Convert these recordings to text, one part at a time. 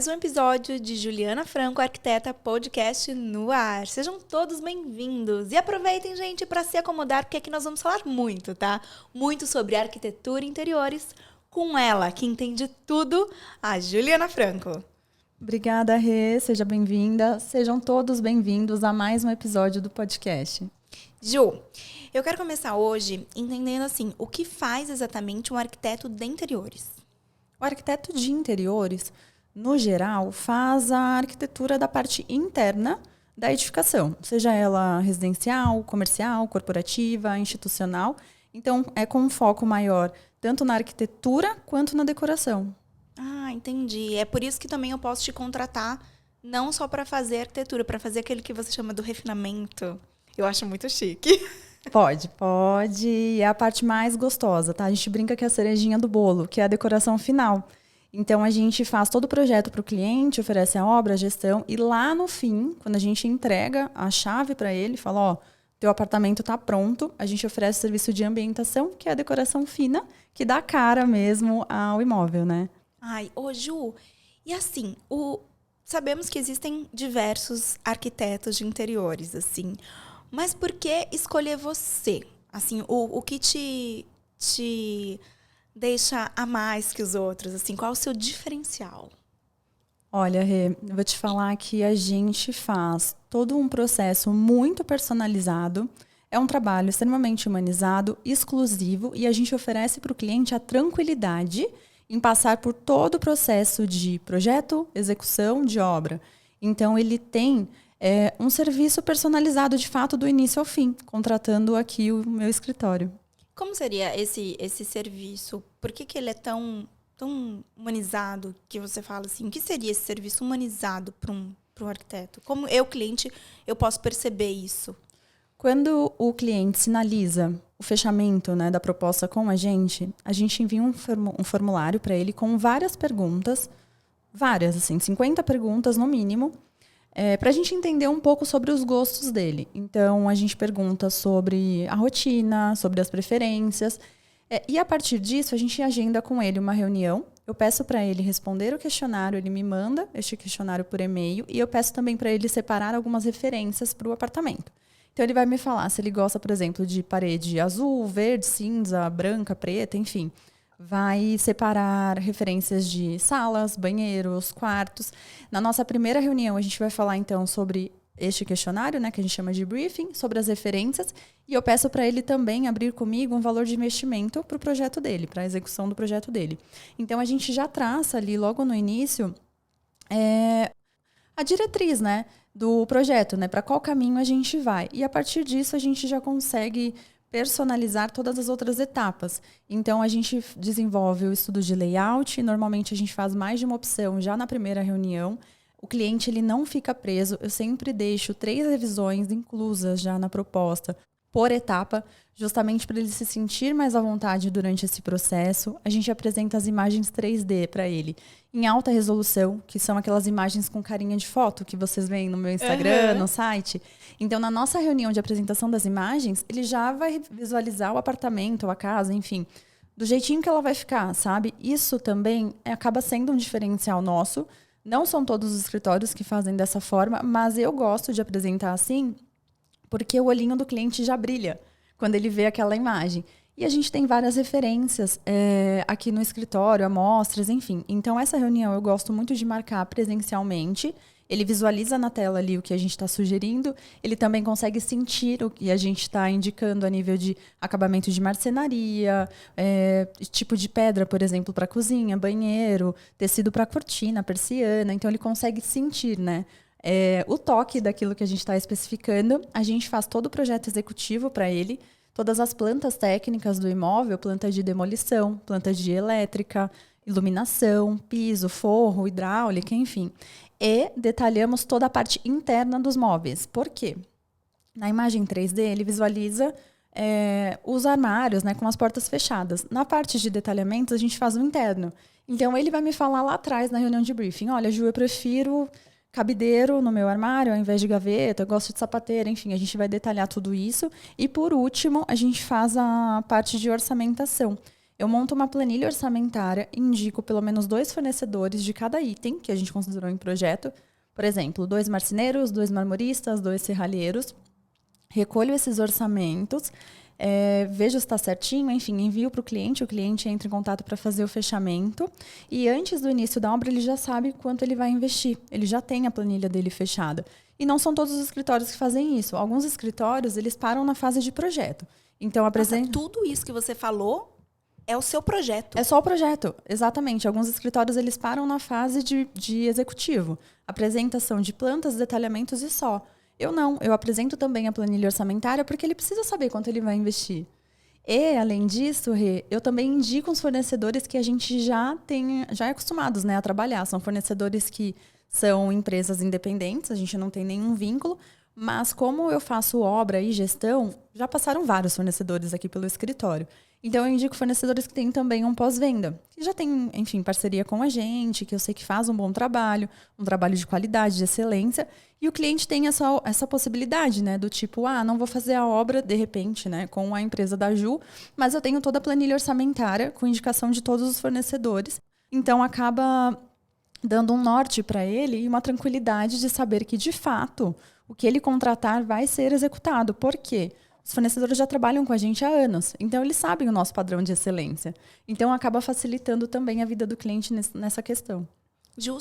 mais um episódio de Juliana Franco, Arquiteta Podcast no ar. Sejam todos bem-vindos e aproveitem, gente, para se acomodar, porque aqui nós vamos falar muito, tá? Muito sobre arquitetura e interiores com ela, que entende tudo, a Juliana Franco. Obrigada, Rê. Seja bem-vinda. Sejam todos bem-vindos a mais um episódio do podcast. Ju, eu quero começar hoje entendendo assim, o que faz exatamente um arquiteto de interiores? O arquiteto de interiores, no geral, faz a arquitetura da parte interna da edificação, seja ela residencial, comercial, corporativa, institucional. Então, é com um foco maior tanto na arquitetura quanto na decoração. Ah, entendi. É por isso que também eu posso te contratar não só para fazer arquitetura, para fazer aquele que você chama do refinamento. Eu acho muito chique. Pode. É a parte mais gostosa, tá? A gente brinca que é a cerejinha do bolo, que é a decoração final. Então, a gente faz todo o projeto para o cliente, oferece a obra, a gestão, e lá no fim, quando a gente entrega a chave para ele, fala, ó, teu apartamento está pronto, a gente oferece o serviço de ambientação, que é a decoração fina, que dá cara mesmo ao imóvel, né? Ai, ô Ju, e assim, sabemos que existem diversos arquitetos de interiores, assim, mas por que escolher você? Assim, o que te deixa a mais que os outros? Assim, qual é o seu diferencial? Olha, Rê, eu vou te falar que a gente faz todo um processo muito personalizado. É um trabalho extremamente humanizado, exclusivo, e a gente oferece para o cliente a tranquilidade em passar por todo o processo de projeto, execução, de obra. Então, ele tem um serviço personalizado, de fato, do início ao fim, contratando aqui o meu escritório. Como seria esse serviço? Por que ele é tão humanizado que você fala assim? O que seria esse serviço humanizado para um arquiteto? Como eu, cliente, eu posso perceber isso? Quando o cliente sinaliza o fechamento, né, da proposta com a gente envia um formulário para ele com várias perguntas, assim, 50 perguntas no mínimo, para a gente entender um pouco sobre os gostos dele. Então, a gente pergunta sobre a rotina, sobre as preferências, e a partir disso, a gente agenda com ele uma reunião. Eu peço para ele responder o questionário, ele me manda este questionário por e-mail, e eu peço também para ele separar algumas referências para o apartamento. Então, ele vai me falar se ele gosta, por exemplo, de parede azul, verde, cinza, branca, preta, enfim. Vai separar referências de salas, banheiros, quartos. Na nossa primeira reunião, a gente vai falar, então, sobre este questionário, né, que a gente chama de briefing, sobre as referências. E eu peço para ele também abrir comigo um valor de investimento para o projeto dele, para a execução do projeto dele. Então, a gente já traça ali, logo no início, a diretriz, né, do projeto, né, para qual caminho a gente vai. E a partir disso, a gente já consegue personalizar todas as outras etapas. Então, a gente desenvolve o estudo de layout. Normalmente, a gente faz mais de uma opção já na primeira reunião. O cliente ele não fica preso. Eu sempre deixo 3 revisões inclusas já na proposta por etapa, justamente para ele se sentir mais à vontade durante esse processo. A gente apresenta as imagens 3D para ele, em alta resolução, que são aquelas imagens com carinha de foto que vocês veem no meu Instagram, no site. Então, na nossa reunião de apresentação das imagens, ele já vai visualizar o apartamento, a casa, enfim, do jeitinho que ela vai ficar, sabe? Isso também acaba sendo um diferencial nosso. Não são todos os escritórios que fazem dessa forma, mas eu gosto de apresentar assim, porque o olhinho do cliente já brilha quando ele vê aquela imagem. E a gente tem várias referências aqui no escritório, amostras, enfim. Então, essa reunião eu gosto muito de marcar presencialmente. Ele visualiza na tela ali o que a gente está sugerindo. Ele também consegue sentir o que a gente está indicando a nível de acabamento de marcenaria, tipo de pedra, por exemplo, para cozinha, banheiro, tecido para cortina, persiana. Então, ele consegue sentir, né? O toque daquilo que a gente está especificando. A gente faz todo o projeto executivo para ele, todas as plantas técnicas do imóvel, planta de demolição, planta de elétrica, iluminação, piso, forro, hidráulica, enfim. E detalhamos toda a parte interna dos móveis. Por quê? Na imagem 3D, ele visualiza os armários, né, com as portas fechadas. Na parte de detalhamento, a gente faz o interno. Então, ele vai me falar lá atrás, na reunião de briefing, olha, Ju, eu prefiro cabideiro no meu armário, ao invés de gaveta, eu gosto de sapateira, enfim, a gente vai detalhar tudo isso. E, por último, a gente faz a parte de orçamentação. eu monto uma planilha orçamentária e indico pelo menos 2 fornecedores de cada item que a gente considerou em projeto. Por exemplo, 2 marceneiros, 2 marmoristas, 2 serralheiros. Recolho esses orçamentos, vejo se está certinho, enfim, envio para o cliente entra em contato para fazer o fechamento. E antes do início da obra, ele já sabe quanto ele vai investir. Ele já tem a planilha dele fechada. E não são todos os escritórios que fazem isso. Alguns escritórios, eles param na fase de projeto. Então, tudo isso que você falou é o seu projeto. É só o projeto, exatamente. Alguns escritórios, eles param na fase de executivo. Apresentação de plantas, detalhamentos e só. Eu não. Eu apresento também a planilha orçamentária porque ele precisa saber quanto ele vai investir. E, além disso, Rê, eu também indico os fornecedores que a gente já é acostumados, né, a trabalhar. São fornecedores que são empresas independentes, a gente não tem nenhum vínculo, mas como eu faço obra e gestão, já passaram vários fornecedores aqui pelo escritório. Então, eu indico fornecedores que têm também um pós-venda, que já tem, enfim, parceria com a gente, que eu sei que faz um bom trabalho, um trabalho de qualidade, de excelência, e o cliente tem essa possibilidade, né, do tipo, não vou fazer a obra, de repente, né, com a empresa da Ju, mas eu tenho toda a planilha orçamentária com indicação de todos os fornecedores. Então, acaba dando um norte para ele e uma tranquilidade de saber que, de fato, o que ele contratar vai ser executado. Por quê? Os fornecedores já trabalham com a gente há anos, então eles sabem o nosso padrão de excelência. Então, acaba facilitando também a vida do cliente nessa questão. Ju,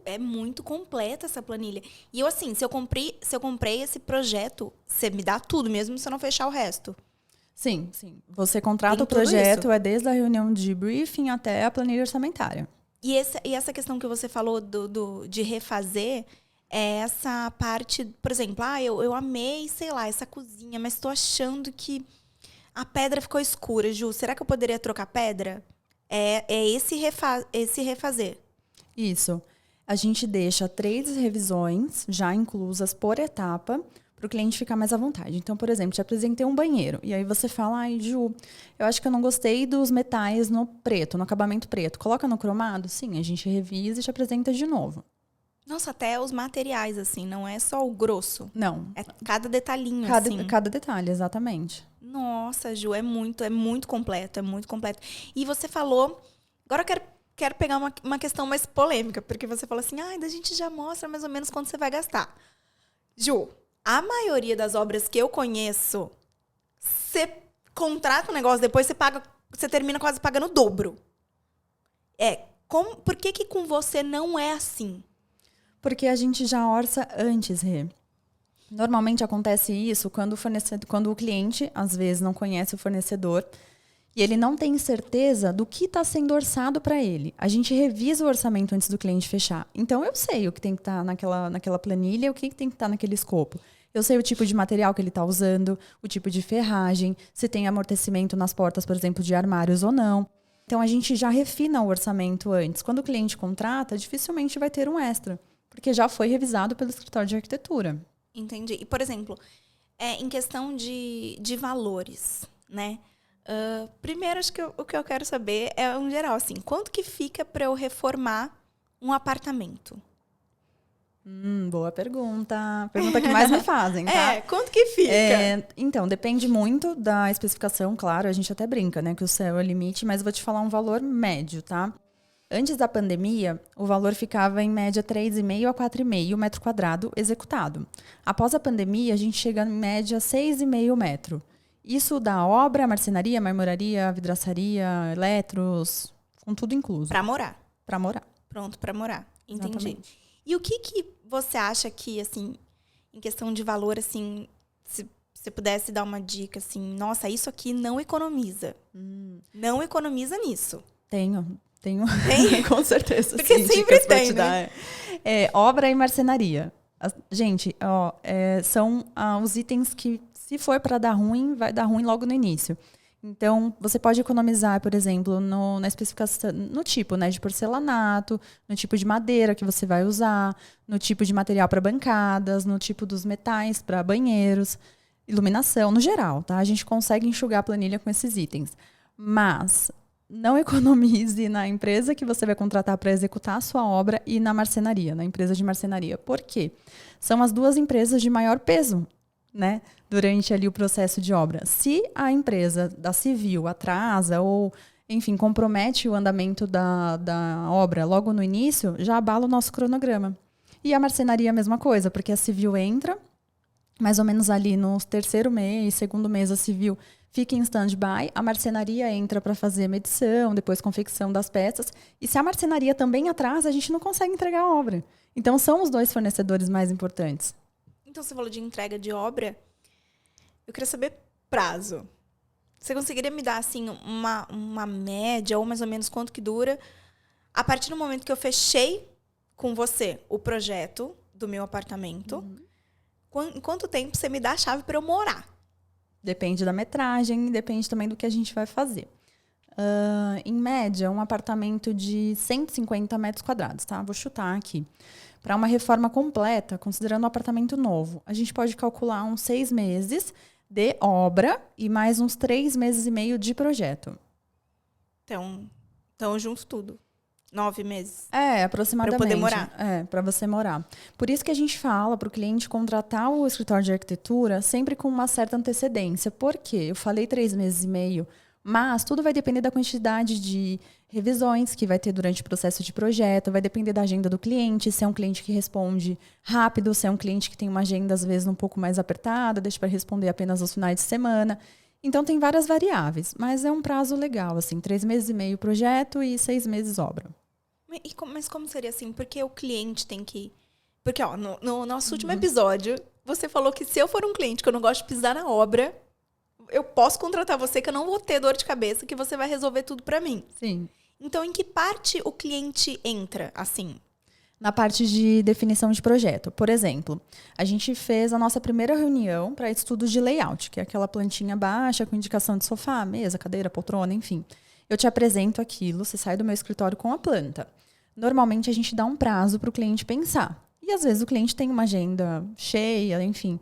é muito completa essa planilha. E eu, assim, se eu comprei esse projeto, você me dá tudo, mesmo se eu não fechar o resto. Sim. Você contrata o projeto, desde a reunião de briefing até a planilha orçamentária. E essa questão que você falou de refazer, é essa parte, por exemplo, eu amei, sei lá, essa cozinha, mas estou achando que a pedra ficou escura, Ju. Será que eu poderia trocar pedra? É esse refazer. Isso. A gente deixa 3 revisões já inclusas por etapa para o cliente ficar mais à vontade. Então, por exemplo, te apresentei um banheiro. E aí você fala, Ju, eu acho que eu não gostei dos metais no preto, no acabamento preto. Coloca no cromado? Sim, a gente revisa e te apresenta de novo. Nossa, até os materiais, assim, não é só o grosso. Não. É cada detalhinho, assim. Cada detalhe, exatamente. Nossa, Ju, é muito completo, é muito completo. E você falou... Agora eu quero pegar uma questão mais polêmica, porque você falou assim, a gente já mostra mais ou menos quanto você vai gastar. Ju, a maioria das obras que eu conheço, você contrata um negócio, depois você termina quase pagando o dobro. Por que com você não é assim? Porque a gente já orça antes, Rê. Normalmente acontece isso quando o cliente, às vezes, não conhece o fornecedor e ele não tem certeza do que está sendo orçado para ele. A gente revisa o orçamento antes do cliente fechar. Então, eu sei o que tem que estar naquela planilha, o que tem que estar naquele escopo. Eu sei o tipo de material que ele está usando, o tipo de ferragem, se tem amortecimento nas portas, por exemplo, de armários ou não. Então, a gente já refina o orçamento antes. Quando o cliente contrata, dificilmente vai ter um extra, porque já foi revisado pelo escritório de arquitetura. Entendi. E, por exemplo, em questão de valores, né? Primeiro, acho que o que eu quero saber é, em geral, assim, quanto que fica para eu reformar um apartamento? Boa pergunta. Pergunta que mais me fazem, tá? Quanto que fica? Então, depende muito da especificação, claro. A gente até brinca, né? Que o céu é o limite, mas vou te falar um valor médio, tá? Antes da pandemia, o valor ficava em média 3,5 a 4,5 metro quadrado executado. Após a pandemia, a gente chega em média 6,5 metro. Isso dá obra, marcenaria, marmoraria, vidraçaria, eletros, com tudo incluso. Para morar. Para morar. Pronto, para morar. Entendi. Exatamente. E o que você acha que, assim, em questão de valor, assim, se você pudesse dar uma dica, assim, nossa, isso aqui não economiza. Não economiza nisso. Tenho? Tem? Com certeza. Porque sim, sempre tem, né? Obra e marcenaria. Gente, são os itens que, se for para dar ruim, vai dar ruim logo no início. Então, você pode economizar, por exemplo, na especificação, no tipo, né, de porcelanato, no tipo de madeira que você vai usar, no tipo de material para bancadas, no tipo dos metais para banheiros, iluminação, no geral, tá? A gente consegue enxugar a planilha com esses itens. Mas não economize na empresa que você vai contratar para executar a sua obra e na marcenaria, na empresa de marcenaria. Por quê? São as 2 empresas de maior peso, né, durante ali o processo de obra. Se a empresa da civil atrasa ou enfim, compromete o andamento da obra logo no início, já abala o nosso cronograma. E a marcenaria é a mesma coisa, porque a civil entra, mais ou menos ali no terceiro mês, segundo mês a civil fica em stand-by, a marcenaria entra para fazer medição, depois confecção das peças, e se a marcenaria também atrasa, a gente não consegue entregar a obra. Então, são os 2 fornecedores mais importantes. Então, você falou de entrega de obra. Eu queria saber prazo. Você conseguiria me dar, assim, uma média, ou mais ou menos quanto que dura, a partir do momento que eu fechei com você o projeto do meu apartamento, em quanto tempo você me dá a chave para eu morar? Depende da metragem, depende também do que a gente vai fazer. Em média, um apartamento de 150 metros quadrados, tá? Vou chutar aqui. Para uma reforma completa, considerando um apartamento novo, a gente pode calcular uns 6 meses de obra e mais uns 3 meses e meio de projeto. Então eu junto tudo. 9 meses. Aproximadamente. Para eu poder morar. Para você morar. Por isso que a gente fala para o cliente contratar o escritório de arquitetura sempre com uma certa antecedência. Por quê? Eu falei 3 meses e meio, mas tudo vai depender da quantidade de revisões que vai ter durante o processo de projeto, vai depender da agenda do cliente, se é um cliente que responde rápido, se é um cliente que tem uma agenda, às vezes, um pouco mais apertada, deixa para responder apenas aos finais de semana. Então, tem várias variáveis, mas é um prazo legal, assim, 3 meses e meio projeto e 6 meses obra. Mas como seria assim? Porque o cliente tem que... Porque, ó, no nosso último episódio, você falou que se eu for um cliente que eu não gosto de pisar na obra, eu posso contratar você, que eu não vou ter dor de cabeça, que você vai resolver tudo pra mim. Sim. Então, em que parte o cliente entra, assim? Na parte de definição de projeto. Por exemplo, a gente fez a nossa primeira reunião para estudos de layout, que é aquela plantinha baixa com indicação de sofá, mesa, cadeira, poltrona, enfim. Eu te apresento aquilo, você sai do meu escritório com a planta. Normalmente, a gente dá um prazo para o cliente pensar. E, às vezes, o cliente tem uma agenda cheia, enfim.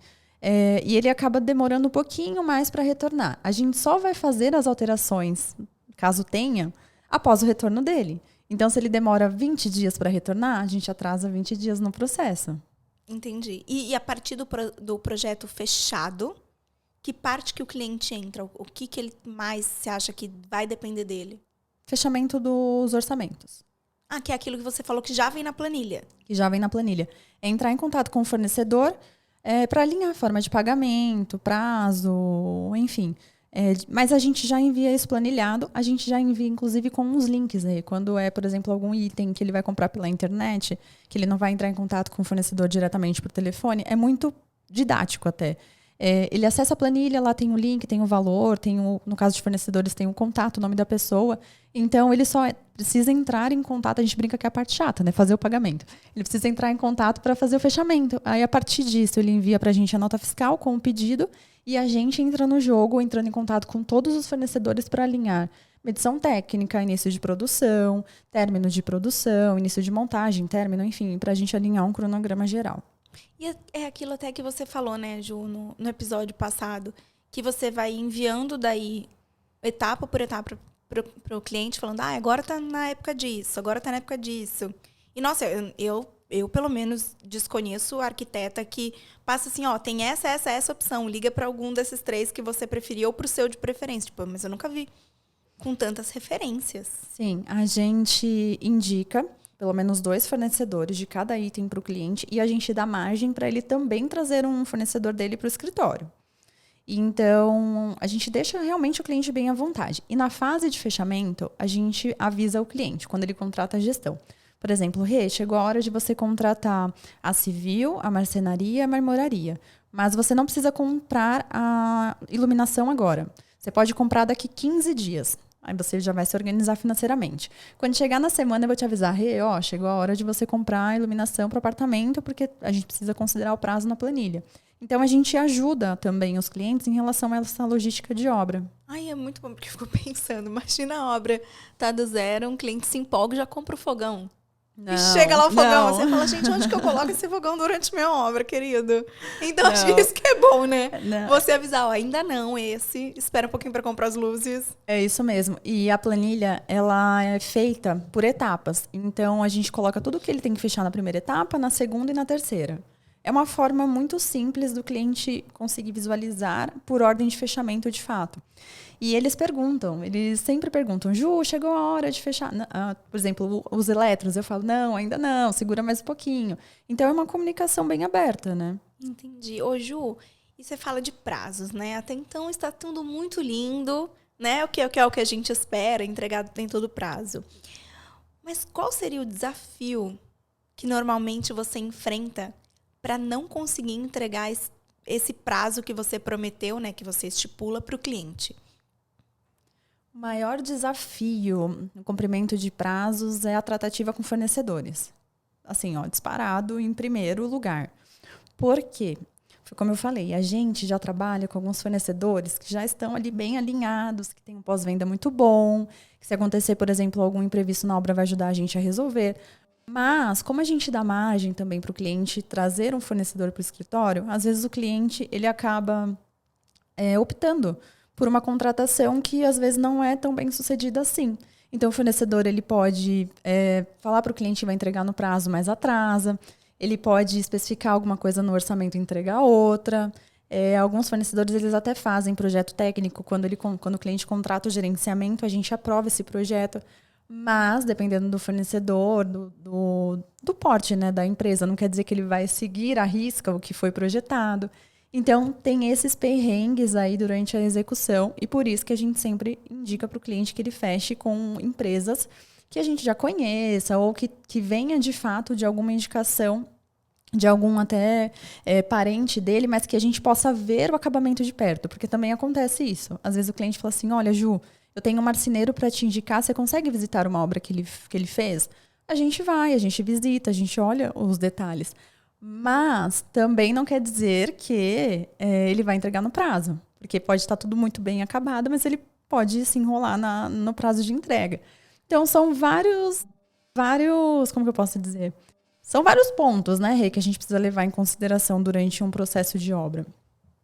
E ele acaba demorando um pouquinho mais para retornar. A gente só vai fazer as alterações, caso tenha, após o retorno dele. Então, se ele demora 20 dias para retornar, a gente atrasa 20 dias no processo. Entendi. E a partir do projeto fechado, que parte que o cliente entra? O que ele mais se acha que vai depender dele? Fechamento dos orçamentos. Que é aquilo que você falou que já vem na planilha. Que já vem na planilha. É entrar em contato com o fornecedor para alinhar a forma de pagamento, prazo, enfim. Mas a gente já envia isso planilhado, a gente já envia, inclusive, com uns links aí. Quando é, por exemplo, algum item que ele vai comprar pela internet, que ele não vai entrar em contato com o fornecedor diretamente por telefone, é muito didático até. Ele acessa a planilha, lá tem o link, tem o valor, no caso de fornecedores, tem o contato, o nome da pessoa. Então, ele só precisa entrar em contato, a gente brinca que é a parte chata, né? Fazer o pagamento. Ele precisa entrar em contato para fazer o fechamento. Aí, a partir disso, ele envia para a gente a nota fiscal com o pedido e a gente entra no jogo, entrando em contato com todos os fornecedores para alinhar medição técnica, início de produção, término de produção, início de montagem, término, enfim, para a gente alinhar um cronograma geral. E é aquilo até que você falou, né, Ju, no episódio passado, que você vai enviando daí etapa por etapa para o cliente, falando, agora tá na época disso, agora tá na época disso. E, nossa, eu pelo menos desconheço a arquiteta que passa assim, tem essa opção, liga para algum desses 3 que você preferia ou pro seu de preferência. Tipo, mas eu nunca vi com tantas referências. Sim, a gente indica pelo menos 2 fornecedores de cada item para o cliente e a gente dá margem para ele também trazer um fornecedor dele para o escritório. Então, a gente deixa realmente o cliente bem à vontade. E na fase de fechamento, a gente avisa o cliente quando ele contrata a gestão. Por exemplo, chegou a hora de você contratar a civil, a marcenaria, a marmoraria. Mas você não precisa comprar a iluminação agora. Você pode comprar daqui 15 dias. Aí você já vai se organizar financeiramente. Quando chegar na semana, eu vou te avisar, chegou a hora de você comprar a iluminação para o apartamento, porque a gente precisa considerar o prazo na planilha. Então, a gente ajuda também os clientes em relação a essa logística de obra. É muito bom, porque eu fico pensando, imagina a obra tá do zero, um cliente se empolga e já compra o fogão. Não, e chega lá o fogão, não. você fala, gente, onde que eu coloco esse fogão durante minha obra, querido? Então, acho que isso que é bom, né? Não. Você avisar, ainda não, espera um pouquinho para comprar as luzes. É isso mesmo. E a planilha, ela é feita por etapas. Então, a gente coloca tudo que ele tem que fechar na primeira etapa, na segunda e na terceira. É uma forma muito simples do cliente conseguir visualizar por ordem de fechamento de fato. E eles sempre perguntam, Ju, chegou a hora de fechar? Por exemplo, os eletros, eu falo, não, ainda não, segura mais um pouquinho. Então é uma comunicação bem aberta, né? Entendi. Ô, Ju, e você fala de prazos, né? Até então está tudo muito lindo, né? O que é o que a gente espera, entregado dentro do prazo. Mas qual seria o desafio que normalmente você enfrenta para não conseguir entregar esse prazo que você prometeu, né? Que você estipula para o cliente? O maior desafio no cumprimento de prazos é a tratativa com fornecedores. Assim, ó, disparado em primeiro lugar. Por quê? Foi como eu falei, a gente já trabalha com alguns fornecedores que já estão ali bem alinhados, que tem um pós-venda muito bom, que se acontecer, por exemplo, algum imprevisto na obra vai ajudar a gente a resolver. Mas, como a gente dá margem também para o cliente trazer um fornecedor para o escritório, às vezes o cliente ele acaba optando por uma contratação que às vezes não é tão bem sucedida assim. Então, o fornecedor ele pode falar para o cliente que vai entregar no prazo, mas atrasa. Ele pode especificar alguma coisa no orçamento e entregar outra. Alguns fornecedores eles até fazem projeto técnico. Quando o cliente contrata o gerenciamento, a gente aprova esse projeto. Mas, dependendo do fornecedor, do porte, né, da empresa, não quer dizer que ele vai seguir à risca o que foi projetado. Então, tem esses perrengues aí durante a execução e por isso que a gente sempre indica para o cliente que ele feche com empresas que a gente já conheça ou que venha de fato de alguma indicação de algum até parente dele, mas que a gente possa ver o acabamento de perto, porque também acontece isso. Às vezes o cliente fala assim, olha, Ju, eu tenho um marceneiro para te indicar, você consegue visitar uma obra que ele fez? A gente vai, a gente visita, a gente olha os detalhes. Mas também não quer dizer que ele vai entregar no prazo, porque pode estar tudo muito bem acabado, mas ele pode se enrolar no prazo de entrega. Então, são vários, como que eu posso dizer? São vários pontos, né, Rê, que a gente precisa levar em consideração durante um processo de obra.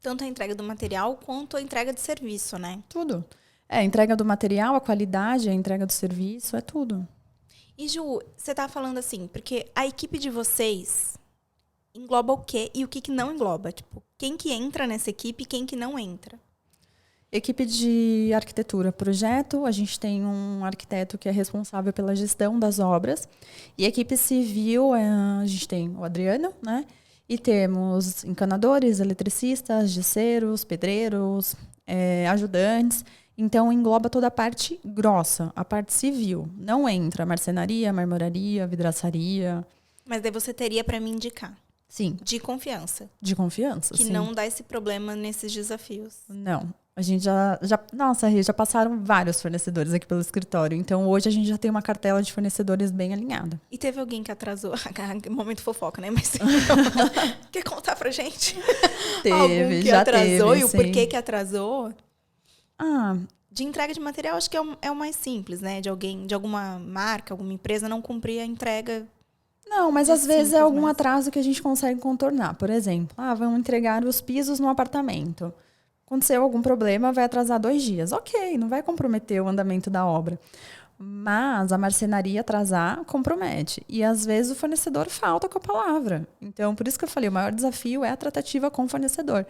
Tanto a entrega do material quanto a entrega de serviço, né? Tudo. A entrega do material, a qualidade, a entrega do serviço, é tudo. E, Ju, você tá falando assim, porque a equipe de vocês engloba o quê e o que não engloba? Tipo, quem que entra nessa equipe e quem que não entra? Equipe de arquitetura, projeto, a gente tem um arquiteto que é responsável pela gestão das obras. E equipe civil, a gente tem o Adriano, né? E temos encanadores, eletricistas, gesseiros, pedreiros, ajudantes. Então, engloba toda a parte grossa, a parte civil. Não entra marcenaria, marmoraria, vidraçaria. Mas daí você teria para me indicar. Sim. De confiança. De confiança, que sim. não dá esse problema nesses desafios. Não. A gente já passaram vários fornecedores aqui pelo escritório. Então, hoje a gente já tem uma cartela de fornecedores bem alinhada. E teve alguém que atrasou? Momento fofoca, né? Mas quer contar pra gente? Teve, algum que já atrasou teve, e o sim. porquê que atrasou? Ah, de entrega de material, acho que é o mais simples, né? De alguma marca, alguma empresa não cumprir a entrega. Não, mas às vezes é algum atraso que a gente consegue contornar. Por exemplo, vamos entregar os pisos no apartamento. Aconteceu algum problema, vai atrasar 2 dias. Ok, não vai comprometer o andamento da obra. Mas a marcenaria atrasar compromete. E às vezes o fornecedor falta com a palavra. Então, por isso que eu falei, o maior desafio é a tratativa com o fornecedor.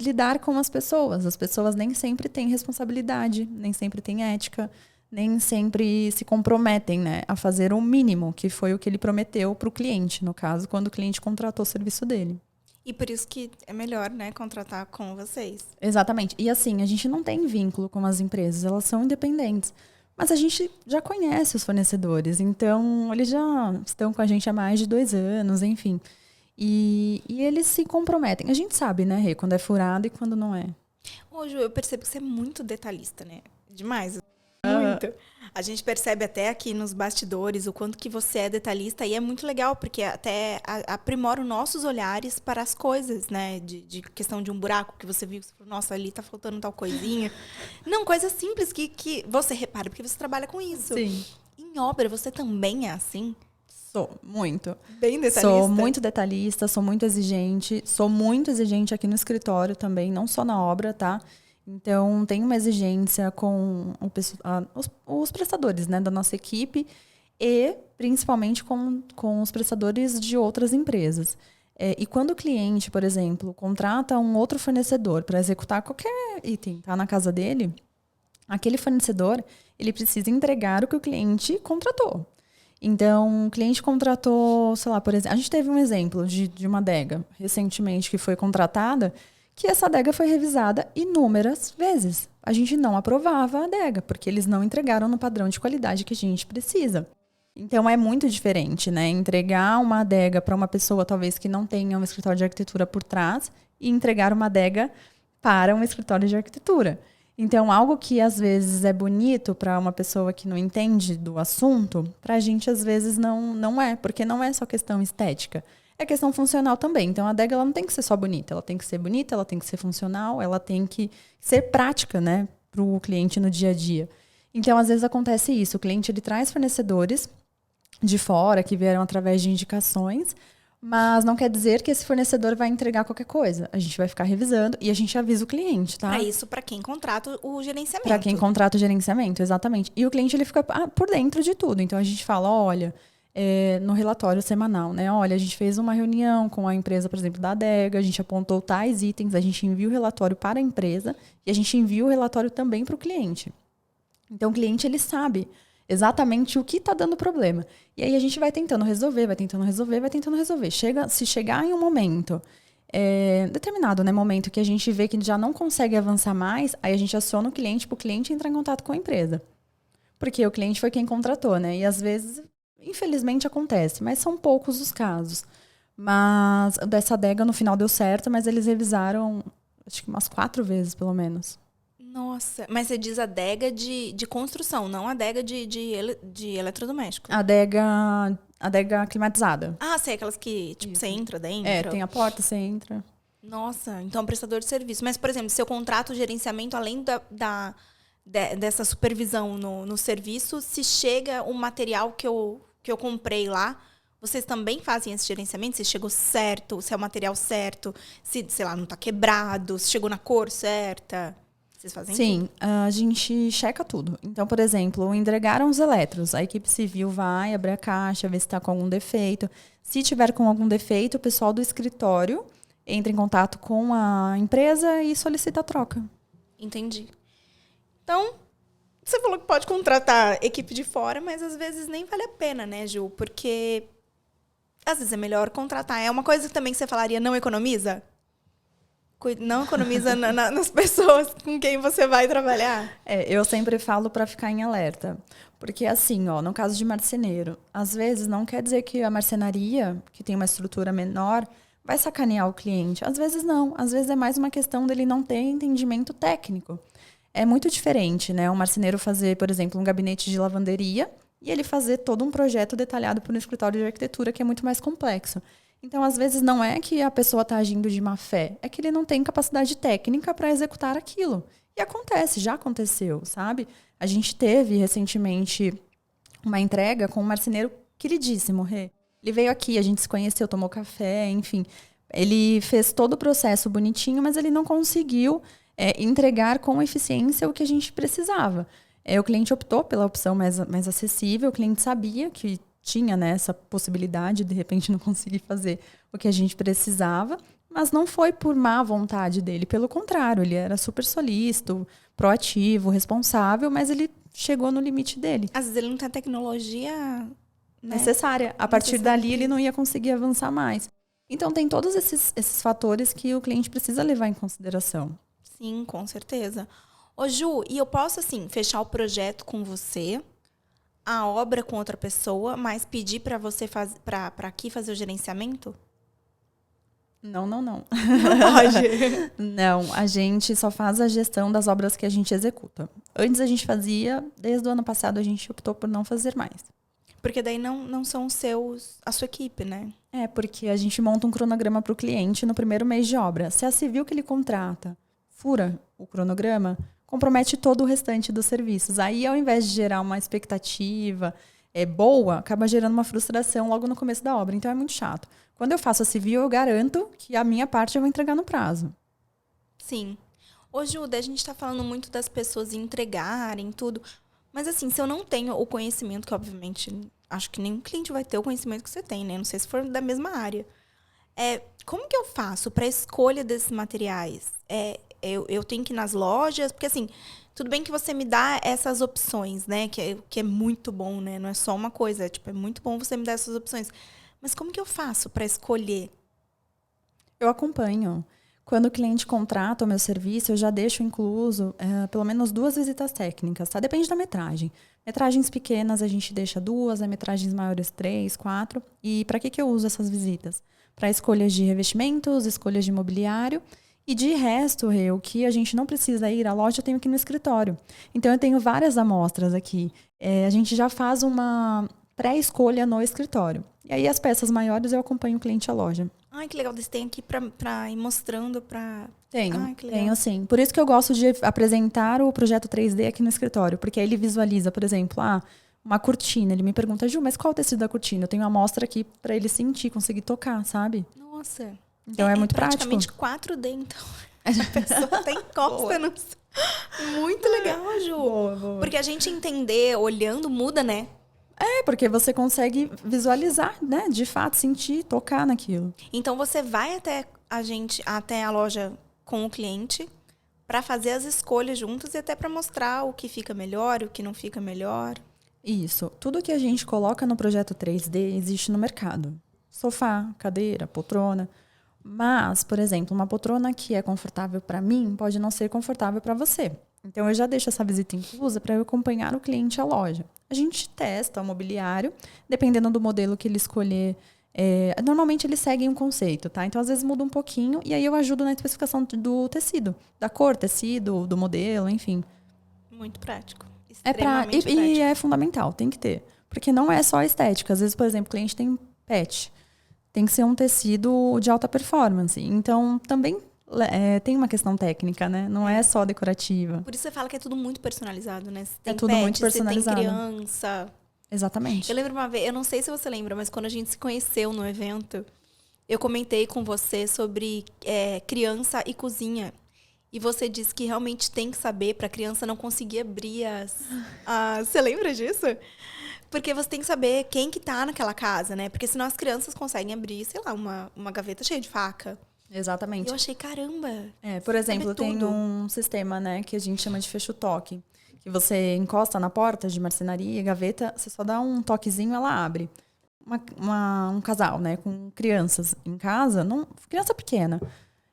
Lidar com as pessoas. As pessoas nem sempre têm responsabilidade, nem sempre têm ética, nem sempre se comprometem, né, a fazer o mínimo, que foi o que ele prometeu para o cliente, no caso, quando o cliente contratou o serviço dele. E por isso que é melhor, né, contratar com vocês. Exatamente. E assim, a gente não tem vínculo com as empresas, elas são independentes. Mas a gente já conhece os fornecedores, então eles já estão com a gente há mais de 2 anos, enfim. E eles se comprometem. A gente sabe, né, Rê, quando é furado e quando não é. Ô, Ju, eu percebo que você é muito detalhista, né? Demais. Muito. A gente percebe até aqui nos bastidores o quanto que você é detalhista e é muito legal, porque até aprimora os nossos olhares para as coisas, né? De questão de um buraco que você viu, você falou, nossa, ali tá faltando tal coisinha. Não, coisas simples que você repara, porque você trabalha com isso. Sim. Em obra, você também é assim? Sou muito. Bem detalhista? Sou muito detalhista, sou muito exigente aqui no escritório também, não só na obra, tá? Então, tem uma exigência com os prestadores, né, da nossa equipe e, principalmente, com os prestadores de outras empresas. E quando o cliente, por exemplo, contrata um outro fornecedor para executar qualquer item, tá na casa dele, aquele fornecedor, ele precisa entregar o que o cliente contratou. Então, o cliente contratou, sei lá, por exemplo, a gente teve um exemplo de uma adega recentemente que foi contratada, que essa adega foi revisada inúmeras vezes. A gente não aprovava a adega, porque eles não entregaram no padrão de qualidade que a gente precisa. Então, é muito diferente, né? Entregar uma adega para uma pessoa, talvez, que não tenha um escritório de arquitetura por trás, e entregar uma adega para um escritório de arquitetura. Então, algo que às vezes é bonito para uma pessoa que não entende do assunto, para a gente às vezes não é, porque não é só questão estética, é questão funcional também. Então, a adega ela não tem que ser só bonita, ela tem que ser bonita, ela tem que ser funcional, ela tem que ser prática, né, para o cliente no dia a dia. Então, às vezes acontece isso, o cliente ele traz fornecedores de fora que vieram através de indicações, mas não quer dizer que esse fornecedor vai entregar qualquer coisa. A gente vai ficar revisando e a gente avisa o cliente, tá? Para isso, para quem contrata o gerenciamento. Para quem contrata o gerenciamento, exatamente. E o cliente ele fica por dentro de tudo. Então a gente fala, olha, no relatório semanal, né? Olha, a gente fez uma reunião com a empresa, por exemplo, da adega, a gente apontou tais itens, a gente envia o relatório para a empresa e a gente envia o relatório também para o cliente. Então o cliente ele sabe exatamente o que está dando problema. E aí a gente vai tentando resolver, vai tentando resolver, vai tentando resolver. Se chegar em um momento, determinado, né, momento que a gente vê que já não consegue avançar mais, aí a gente aciona o cliente para o cliente entrar em contato com a empresa. Porque o cliente foi quem contratou, né? E às vezes, infelizmente, acontece, mas são poucos os casos. Mas dessa adega no final deu certo, mas eles revisaram, acho que umas 4 vezes, pelo menos. Nossa, mas você diz adega de construção, não adega de eletrodoméstico. Adega climatizada. Ah, sei, aquelas que, tipo, Isso. você entra dentro. Tem a porta, você entra. Nossa, então prestador de serviço. Mas, por exemplo, se eu contrato o gerenciamento, além dessa supervisão no serviço, se chega um material que eu comprei lá, vocês também fazem esse gerenciamento? Se chegou certo, se é o material certo, se, sei lá, não está quebrado, se chegou na cor certa. Vocês fazem Sim, tudo? a gente checa tudo. Então, por exemplo, entregaram os eletros. A equipe civil vai abrir a caixa, ver se está com algum defeito. Se tiver com algum defeito, o pessoal do escritório entra em contato com a empresa e solicita a troca. Entendi. Então, você falou que pode contratar equipe de fora, mas às vezes nem vale a pena, né, Ju? Porque às vezes é melhor contratar. É uma coisa também que você falaria, não economiza? Não economiza nas pessoas com quem você vai trabalhar? Eu sempre falo para ficar em alerta. Porque assim, no caso de marceneiro, às vezes não quer dizer que a marcenaria, que tem uma estrutura menor, vai sacanear o cliente. Às vezes não. Às vezes é mais uma questão dele não ter entendimento técnico. É muito diferente, né? Um marceneiro fazer, por exemplo, um gabinete de lavanderia e ele fazer todo um projeto detalhado para um escritório de arquitetura que é muito mais complexo. Então, às vezes, não é que a pessoa está agindo de má fé, é que ele não tem capacidade técnica para executar aquilo. E acontece, já aconteceu, sabe? A gente teve recentemente uma entrega com um marceneiro queridíssimo, Rê. Ele veio aqui, a gente se conheceu, tomou café, enfim. Ele fez todo o processo bonitinho, mas ele não conseguiu entregar com eficiência o que a gente precisava. O cliente optou pela opção mais acessível, o cliente sabia que tinha, né, essa possibilidade de repente não conseguir fazer o que a gente precisava, mas não foi por má vontade dele, pelo contrário, ele era super solícito, proativo, responsável, mas ele chegou no limite dele. Às vezes ele não tem a tecnologia necessária. A partir dali ele não ia conseguir avançar mais. Então tem todos esses fatores que o cliente precisa levar em consideração. Sim, com certeza. Ô Ju, e eu posso assim fechar o projeto com você, a obra com outra pessoa, mas pedir para você para aqui fazer o gerenciamento? Não. Não pode. Não, a gente só faz a gestão das obras que a gente executa. Antes a gente fazia, desde o ano passado a gente optou por não fazer mais. Porque daí não são a sua equipe, né? Porque a gente monta um cronograma para o cliente no primeiro mês de obra. Se a civil que ele contrata fura o cronograma, compromete todo o restante dos serviços. Aí, ao invés de gerar uma expectativa boa, acaba gerando uma frustração logo no começo da obra. Então, é muito chato. Quando eu faço a civil, eu garanto que a minha parte eu vou entregar no prazo. Sim. Ô, Juda, a gente está falando muito das pessoas entregarem tudo. Mas, assim, se eu não tenho o conhecimento, que obviamente acho que nenhum cliente vai ter o conhecimento que você tem, né? Não sei se for da mesma área. Como que eu faço para a escolha desses materiais? Eu tenho que ir nas lojas, porque assim, tudo bem que você me dá essas opções, né? Que é muito bom, né? Não é só uma coisa, é muito bom você me dar essas opções. Mas como que eu faço para escolher? Eu acompanho. Quando o cliente contrata o meu serviço, eu já deixo incluso pelo menos 2 visitas técnicas, tá? Depende da metragem. Metragens pequenas a gente deixa 2, metragens maiores 3, 4. E para que eu uso essas visitas? Para escolhas de revestimentos, escolhas de mobiliário. E de resto, o que a gente não precisa ir à loja, eu tenho aqui no escritório. Então, eu tenho várias amostras aqui. A gente já faz uma pré-escolha no escritório. E aí, as peças maiores, eu acompanho o cliente à loja. Ai, que legal. Você tem aqui pra ir mostrando pra... Tenho, Ai, que legal. tenho sim. Por isso que eu gosto de apresentar o projeto 3D aqui no escritório. Porque aí ele visualiza, por exemplo, uma cortina. Ele me pergunta, Ju, mas qual é o tecido da cortina? Eu tenho uma amostra aqui para ele sentir, conseguir tocar, sabe? Nossa. Então é muito praticamente prático. 4D, então. A pessoa até encosta no... Muito legal, Ju. Boa. Porque a gente entender, olhando, muda, né? Porque você consegue visualizar, né? De fato, sentir, tocar naquilo. Então você vai até a loja com o cliente para fazer as escolhas juntos e até para mostrar o que fica melhor, o que não fica melhor. Isso. Tudo que a gente coloca no projeto 3D existe no mercado. Sofá, cadeira, poltrona. Mas, por exemplo, uma poltrona que é confortável para mim pode não ser confortável para você. Então, eu já deixo essa visita inclusa para eu acompanhar o cliente à loja. A gente testa o mobiliário, dependendo do modelo que ele escolher. Normalmente, eles seguem um conceito, tá? Então, às vezes, muda um pouquinho e aí eu ajudo na especificação do tecido. Da cor, tecido, do modelo, enfim. Muito prático. Extremamente prático. E é fundamental, tem que ter. Porque não é só estética. Às vezes, por exemplo, o cliente tem pet. Tem que ser um tecido de alta performance. Então, também tem uma questão técnica, né? Não é só decorativa. Por isso você fala que é tudo muito personalizado, né? Você tem tudo muito personalizado. Você tem criança. Exatamente. Eu lembro uma vez, eu não sei se você lembra, mas quando a gente se conheceu no evento, eu comentei com você sobre criança e cozinha. E você disse que realmente tem que saber para a criança não conseguir abrir Você lembra disso? Porque você tem que saber quem que tá naquela casa, né? Porque senão as crianças conseguem abrir, sei lá, uma gaveta cheia de faca. Exatamente. E eu achei, caramba. Por exemplo, tem um sistema, né, que a gente chama de fecho-toque. Que você encosta na porta de marcenaria, gaveta, você só dá um toquezinho, ela abre. Um casal, né, com crianças em casa, criança pequena.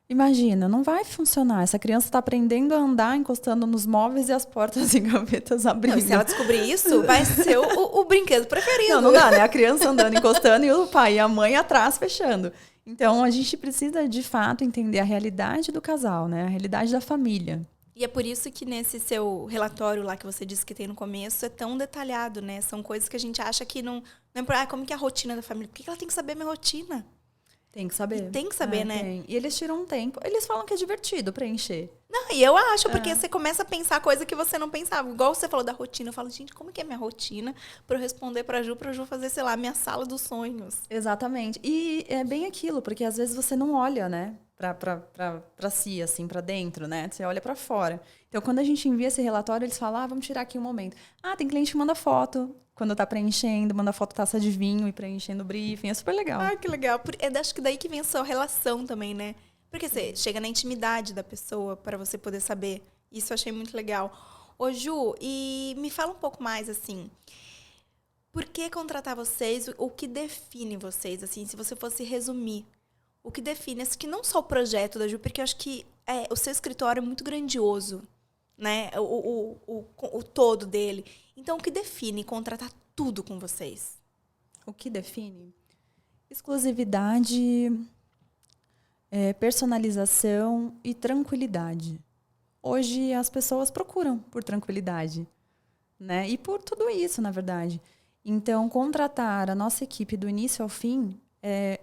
Imagina, não vai funcionar. Essa criança está aprendendo a andar encostando nos móveis e as portas e gavetas abrindo. Não, se ela descobrir isso, vai ser o brinquedo preferido. Não dá, né? A criança andando, encostando e o pai e a mãe atrás fechando. Então, a gente precisa, de fato, entender a realidade do casal, né? A realidade da família. E é por isso que nesse seu relatório lá que você disse que tem no começo, é tão detalhado, né? São coisas que a gente acha que não é como que é a rotina da família? Por que ela tem que saber a minha rotina? Tem que saber. E tem que saber, né? Tem. E eles tiram um tempo. Eles falam que é divertido preencher. Não, e eu acho, porque você começa a pensar coisa que você não pensava. Igual você falou da rotina. Eu falo, gente, como que é minha rotina para eu responder pra Ju fazer, sei lá, a minha sala dos sonhos? Exatamente. E é bem aquilo, porque às vezes você não olha, né? Pra si, assim, pra dentro, né? Você olha pra fora. Então, quando a gente envia esse relatório, eles falam, vamos tirar aqui um momento. Tem cliente que manda foto quando tá preenchendo, manda foto taça de vinho e preenchendo o briefing. É super legal. Que legal. Acho que daí que vem a sua relação também, né? Porque você chega na intimidade da pessoa para você poder saber. Isso eu achei muito legal. Ô, Ju, e me fala um pouco mais, assim, por que contratar vocês? O que define vocês, assim, se você fosse resumir? O que define, assim, que não só o projeto da Ju, porque eu acho que o seu escritório é muito grandioso, né? O todo dele. Então, o que define contratar tudo com vocês? O que define? Exclusividade, personalização e tranquilidade. Hoje as pessoas procuram por tranquilidade, né? E por tudo isso, na verdade. Então, contratar a nossa equipe do início ao fim,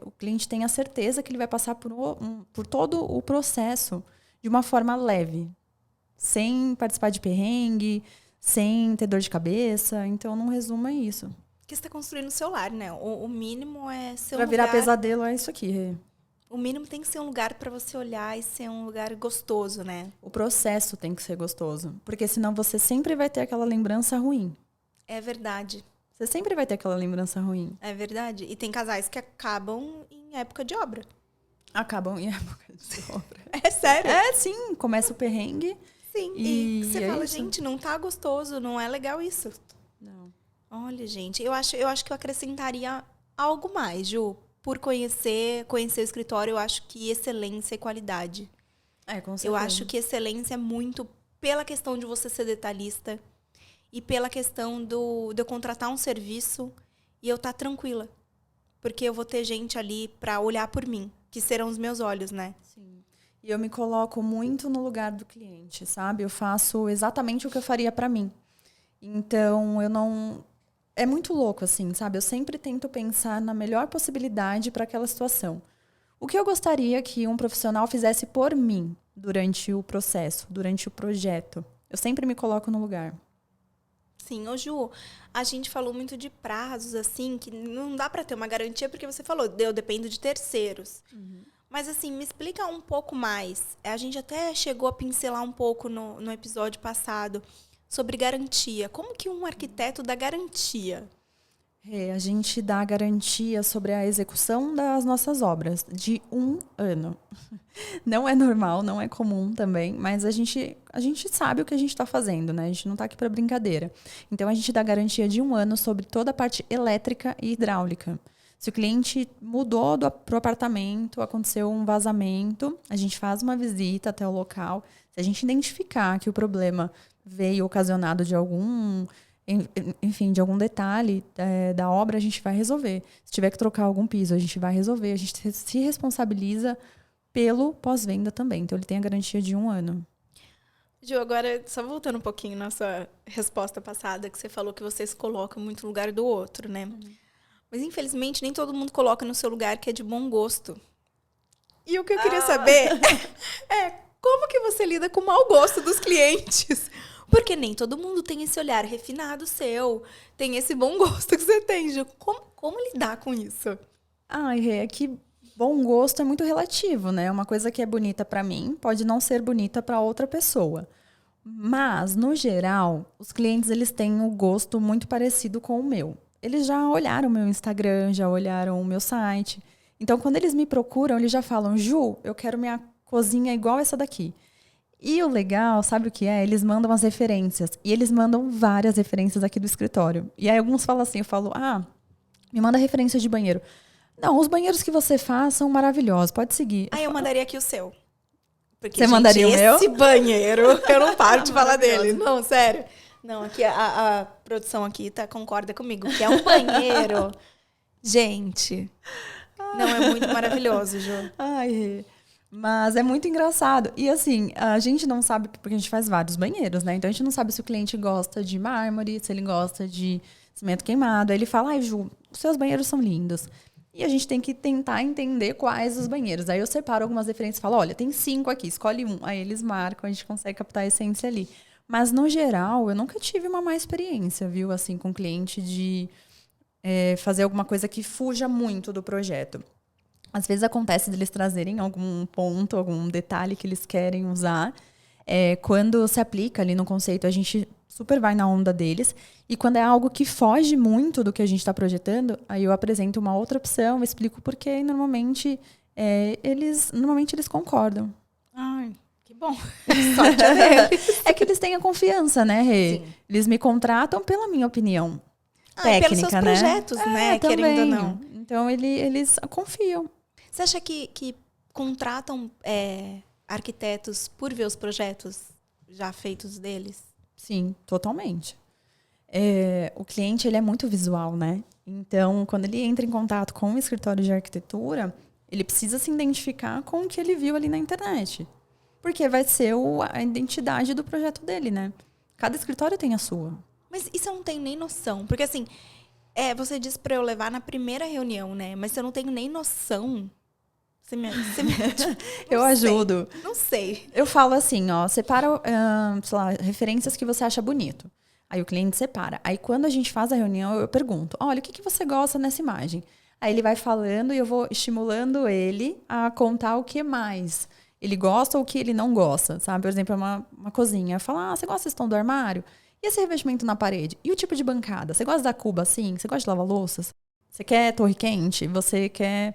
o cliente tem a certeza que ele vai passar por todo o processo de uma forma leve, sem participar de perrengue, sem ter dor de cabeça. Então, num resumo, é isso. Que você está construindo o seu lar, né? O mínimo é ser um lugar... Pra virar pesadelo, é isso aqui. O mínimo tem que ser um lugar para você olhar e ser um lugar gostoso, né? O processo tem que ser gostoso. Porque senão você sempre vai ter aquela lembrança ruim. É verdade. Você sempre vai ter aquela lembrança ruim. É verdade. E tem casais que acabam em época de obra. Acabam em época de obra. É sério? É, sim. Começa o perrengue. Sim. E você fala, isso. gente, não tá gostoso, não é legal isso. Não. Olha, gente, eu acho que eu acrescentaria algo mais, Ju. Por conhecer o escritório, eu acho que excelência e qualidade. Com certeza. Eu acho que excelência é muito pela questão de você ser detalhista e pela questão de eu contratar um serviço e eu estar tranquila. Porque eu vou ter gente ali para olhar por mim, que serão os meus olhos, né? Sim. E eu me coloco muito no lugar do cliente, sabe? Eu faço exatamente o que eu faria para mim. Então, eu não... É muito louco, assim, sabe? Eu sempre tento pensar na melhor possibilidade para aquela situação. O que eu gostaria que um profissional fizesse por mim durante o processo, durante o projeto? Eu sempre me coloco no lugar. Sim, ô Ju, a gente falou muito de prazos, assim, que não dá para ter uma garantia, porque você falou, eu dependo de terceiros. Mas, assim, me explica um pouco mais. A gente até chegou a pincelar um pouco no episódio passado sobre garantia. Como que um arquiteto dá garantia? A gente dá garantia sobre a execução das nossas obras de 1 ano. Não é normal, não é comum também, mas a gente sabe o que a gente está fazendo, né? A gente não está aqui para brincadeira. Então, a gente dá garantia de 1 ano sobre toda a parte elétrica e hidráulica. Se o cliente mudou para o apartamento, aconteceu um vazamento, a gente faz uma visita até o local. Se a gente identificar que o problema veio ocasionado de algum detalhe da obra, a gente vai resolver. Se tiver que trocar algum piso, a gente vai resolver. A gente se responsabiliza pelo pós-venda também. Então, ele tem a garantia de 1 ano. Ju, agora, só voltando um pouquinho na sua resposta passada, que você falou que vocês colocam muito no lugar do outro, né? Mas, infelizmente, nem todo mundo coloca no seu lugar que é de bom gosto. E o que eu queria saber é como que você lida com o mau gosto dos clientes? Porque nem todo mundo tem esse olhar refinado seu, tem esse bom gosto que você tem, Ju. Como lidar com isso? É que bom gosto é muito relativo, né? Uma coisa que é bonita para mim pode não ser bonita para outra pessoa. Mas, no geral, os clientes eles têm um gosto muito parecido com o meu. Eles já olharam o meu Instagram, já olharam o meu site. Então, quando eles me procuram, eles já falam, Ju, eu quero minha cozinha igual essa daqui. E o legal, sabe o que é? Eles mandam as referências. E eles mandam várias referências aqui do escritório. E aí alguns falam assim, eu falo, me manda referência de banheiro. Não, os banheiros que você faz são maravilhosos, pode seguir. Eu mandaria aqui o seu. Porque, você mandaria o meu? Esse banheiro, eu não paro de falar dele. Não, sério. Não, aqui a produção aqui concorda comigo, que é um banheiro. Gente, não, é muito maravilhoso, Ju. Mas é muito engraçado. E assim, a gente não sabe, porque a gente faz vários banheiros, né? Então a gente não sabe se o cliente gosta de mármore, se ele gosta de cimento queimado. Aí ele fala, Ju, os seus banheiros são lindos. E a gente tem que tentar entender quais os banheiros. Aí eu separo algumas referências e falo, olha, tem 5 aqui, escolhe um. Aí eles marcam, a gente consegue captar a essência ali. Mas, no geral, eu nunca tive uma má experiência, viu? Assim, com cliente de fazer alguma coisa que fuja muito do projeto. Às vezes acontece deles trazerem algum ponto, algum detalhe que eles querem usar. Quando se aplica ali no conceito, a gente super vai na onda deles. E quando é algo que foge muito do que a gente está projetando, aí eu apresento uma outra opção, explico por quê e normalmente eles concordam. Ai, que bom. Sorte a deles. É que eles têm a confiança, né, Rê? Sim. Eles me contratam pela minha opinião técnica, pelos seus né? projetos, né? Também. Querendo ou não. Então, eles confiam. Você acha que contratam arquitetos por ver os projetos já feitos deles? Sim, totalmente. O cliente ele é muito visual, né? Então, quando ele entra em contato com um escritório de arquitetura, ele precisa se identificar com o que ele viu ali na internet. Porque vai ser a identidade do projeto dele, né? Cada escritório tem a sua. Mas isso eu não tenho nem noção. Porque, assim, você disse pra eu levar na primeira reunião, né? Mas se eu não tenho nem noção... Eu ajudo. Não sei. Eu falo assim, separa, sei lá, referências que você acha bonito. Aí o cliente separa. Aí quando a gente faz a reunião, eu pergunto, olha, o que você gosta nessa imagem? Aí ele vai falando e eu vou estimulando ele a contar o que mais ele gosta ou o que ele não gosta, sabe? Por exemplo, uma cozinha. Eu falo, você gosta desse tom do armário? E esse revestimento na parede? E o tipo de bancada? Você gosta da cuba assim? Você gosta de lavar louças? Você quer torre quente? Você quer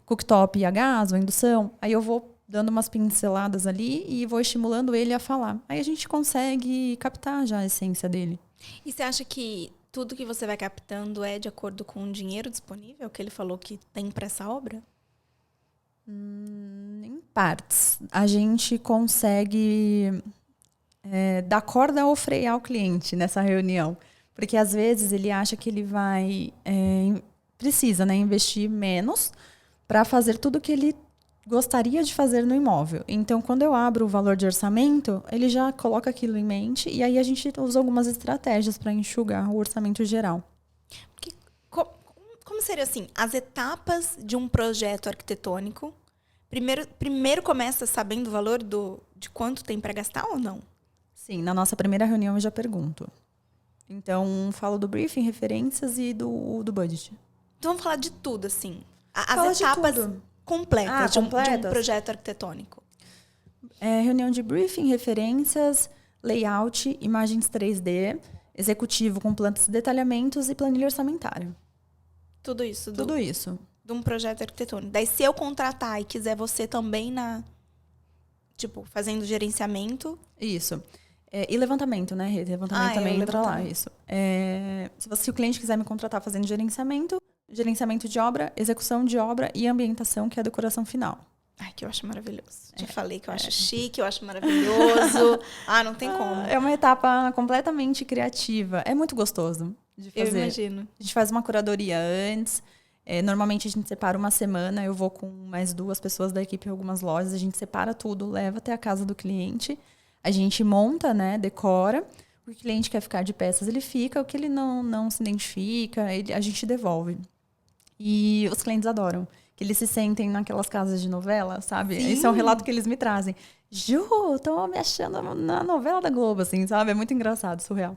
cooktop a gás ou indução, aí eu vou dando umas pinceladas ali e vou estimulando ele a falar. Aí a gente consegue captar já a essência dele. E você acha que tudo que você vai captando é de acordo com o dinheiro disponível que ele falou que tem para essa obra? Em partes. A gente consegue dar corda ou frear o cliente nessa reunião. Porque às vezes ele acha que ele precisa, né, investir menos para fazer tudo que ele gostaria de fazer no imóvel. Então, quando eu abro o valor de orçamento, ele já coloca aquilo em mente e aí a gente usa algumas estratégias para enxugar o orçamento geral. Como seria assim, as etapas de um projeto arquitetônico? Primeiro começa sabendo o valor de quanto tem para gastar ou não? Sim, na nossa primeira reunião eu já pergunto. Então, falo do briefing, referências e do budget. Então, vamos falar de tudo, assim. Fala As etapas completas, de um projeto arquitetônico. Reunião de briefing, referências, layout, imagens 3D, executivo com plantas e detalhamentos e planilha orçamentária. Tudo isso. Tudo isso. De um projeto arquitetônico. Daí, se eu contratar e quiser você também fazendo gerenciamento... Isso. E levantamento, né, Rê? Levantamento também entra lá, isso. Se o cliente quiser me contratar fazendo gerenciamento de obra, execução de obra e ambientação, que é a decoração final. Ai, que eu acho maravilhoso. Já falei que eu acho chique, eu acho maravilhoso. Não tem como. É uma etapa completamente criativa. É muito gostoso de fazer. Eu imagino. A gente faz uma curadoria antes. Normalmente a gente separa uma semana. Eu vou com mais 2 pessoas da equipe em algumas lojas. A gente separa tudo, leva até a casa do cliente. A gente monta, né, decora. O cliente quer ficar de peças, ele fica. O que ele não se identifica, a gente devolve. E os clientes adoram. Que eles se sentem naquelas casas de novela, sabe? Sim. Esse é um relato que eles me trazem. Ju, tô me achando na novela da Globo, assim, sabe? É muito engraçado, surreal.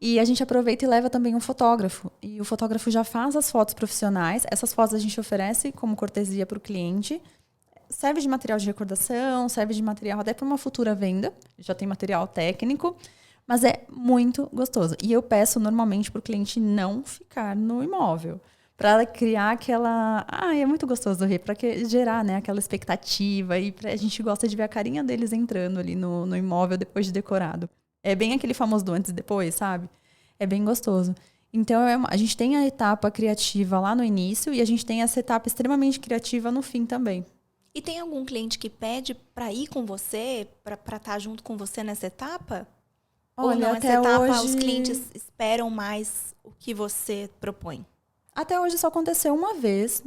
E a gente aproveita e leva também um fotógrafo. E o fotógrafo já faz as fotos profissionais. Essas fotos a gente oferece como cortesia para o cliente. Serve de material de recordação, serve de material até para uma futura venda. Já tem material técnico. Mas é muito gostoso. E eu peço normalmente para o cliente não ficar no imóvel. Para criar aquela... é muito gostoso, Rê, para gerar, né, aquela expectativa. E a gente gosta de ver a carinha deles entrando ali no imóvel depois de decorado. É bem aquele famoso do antes e depois, sabe? É bem gostoso. Então, a gente tem a etapa criativa lá no início e a gente tem essa etapa extremamente criativa no fim também. E tem algum cliente que pede para ir com você, para estar junto com você nessa etapa? Olha, ou não, até essa etapa hoje... os clientes esperam mais o que você propõe? Até hoje só aconteceu uma vez.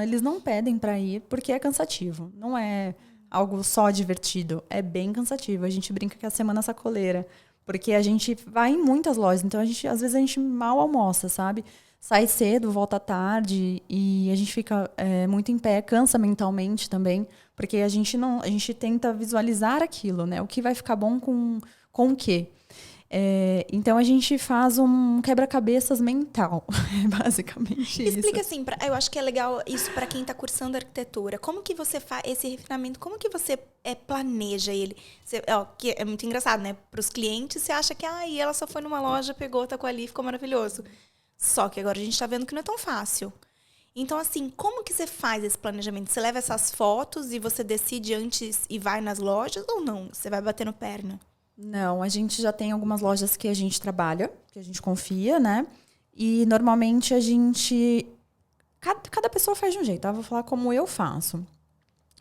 Eles não pedem para ir porque é cansativo. Não é algo só divertido. É bem cansativo. A gente brinca que é a semana sacoleira. Porque a gente vai em muitas lojas. Então, às vezes, a gente mal almoça, sabe? Sai cedo, volta tarde. E a gente fica muito em pé. Cansa mentalmente também. Porque a gente tenta visualizar aquilo, né? O que vai ficar bom com o quê? Então a gente faz um quebra-cabeças mental, basicamente isso. Explica assim, eu acho que é legal isso para quem está cursando arquitetura. Como que você faz esse refinamento? Como que você planeja ele? Que é muito engraçado, né? Para os clientes, você acha que ela só foi numa loja, pegou, tacou ali, ficou maravilhoso. Só que agora a gente está vendo que não é tão fácil. Então, assim, como que você faz esse planejamento? Você leva essas fotos e você decide antes e vai nas lojas ou não? Você vai batendo perna? Não, a gente já tem algumas lojas que a gente trabalha, que a gente confia, né? E normalmente a gente... Cada pessoa faz de um jeito, tá? Vou falar como eu faço.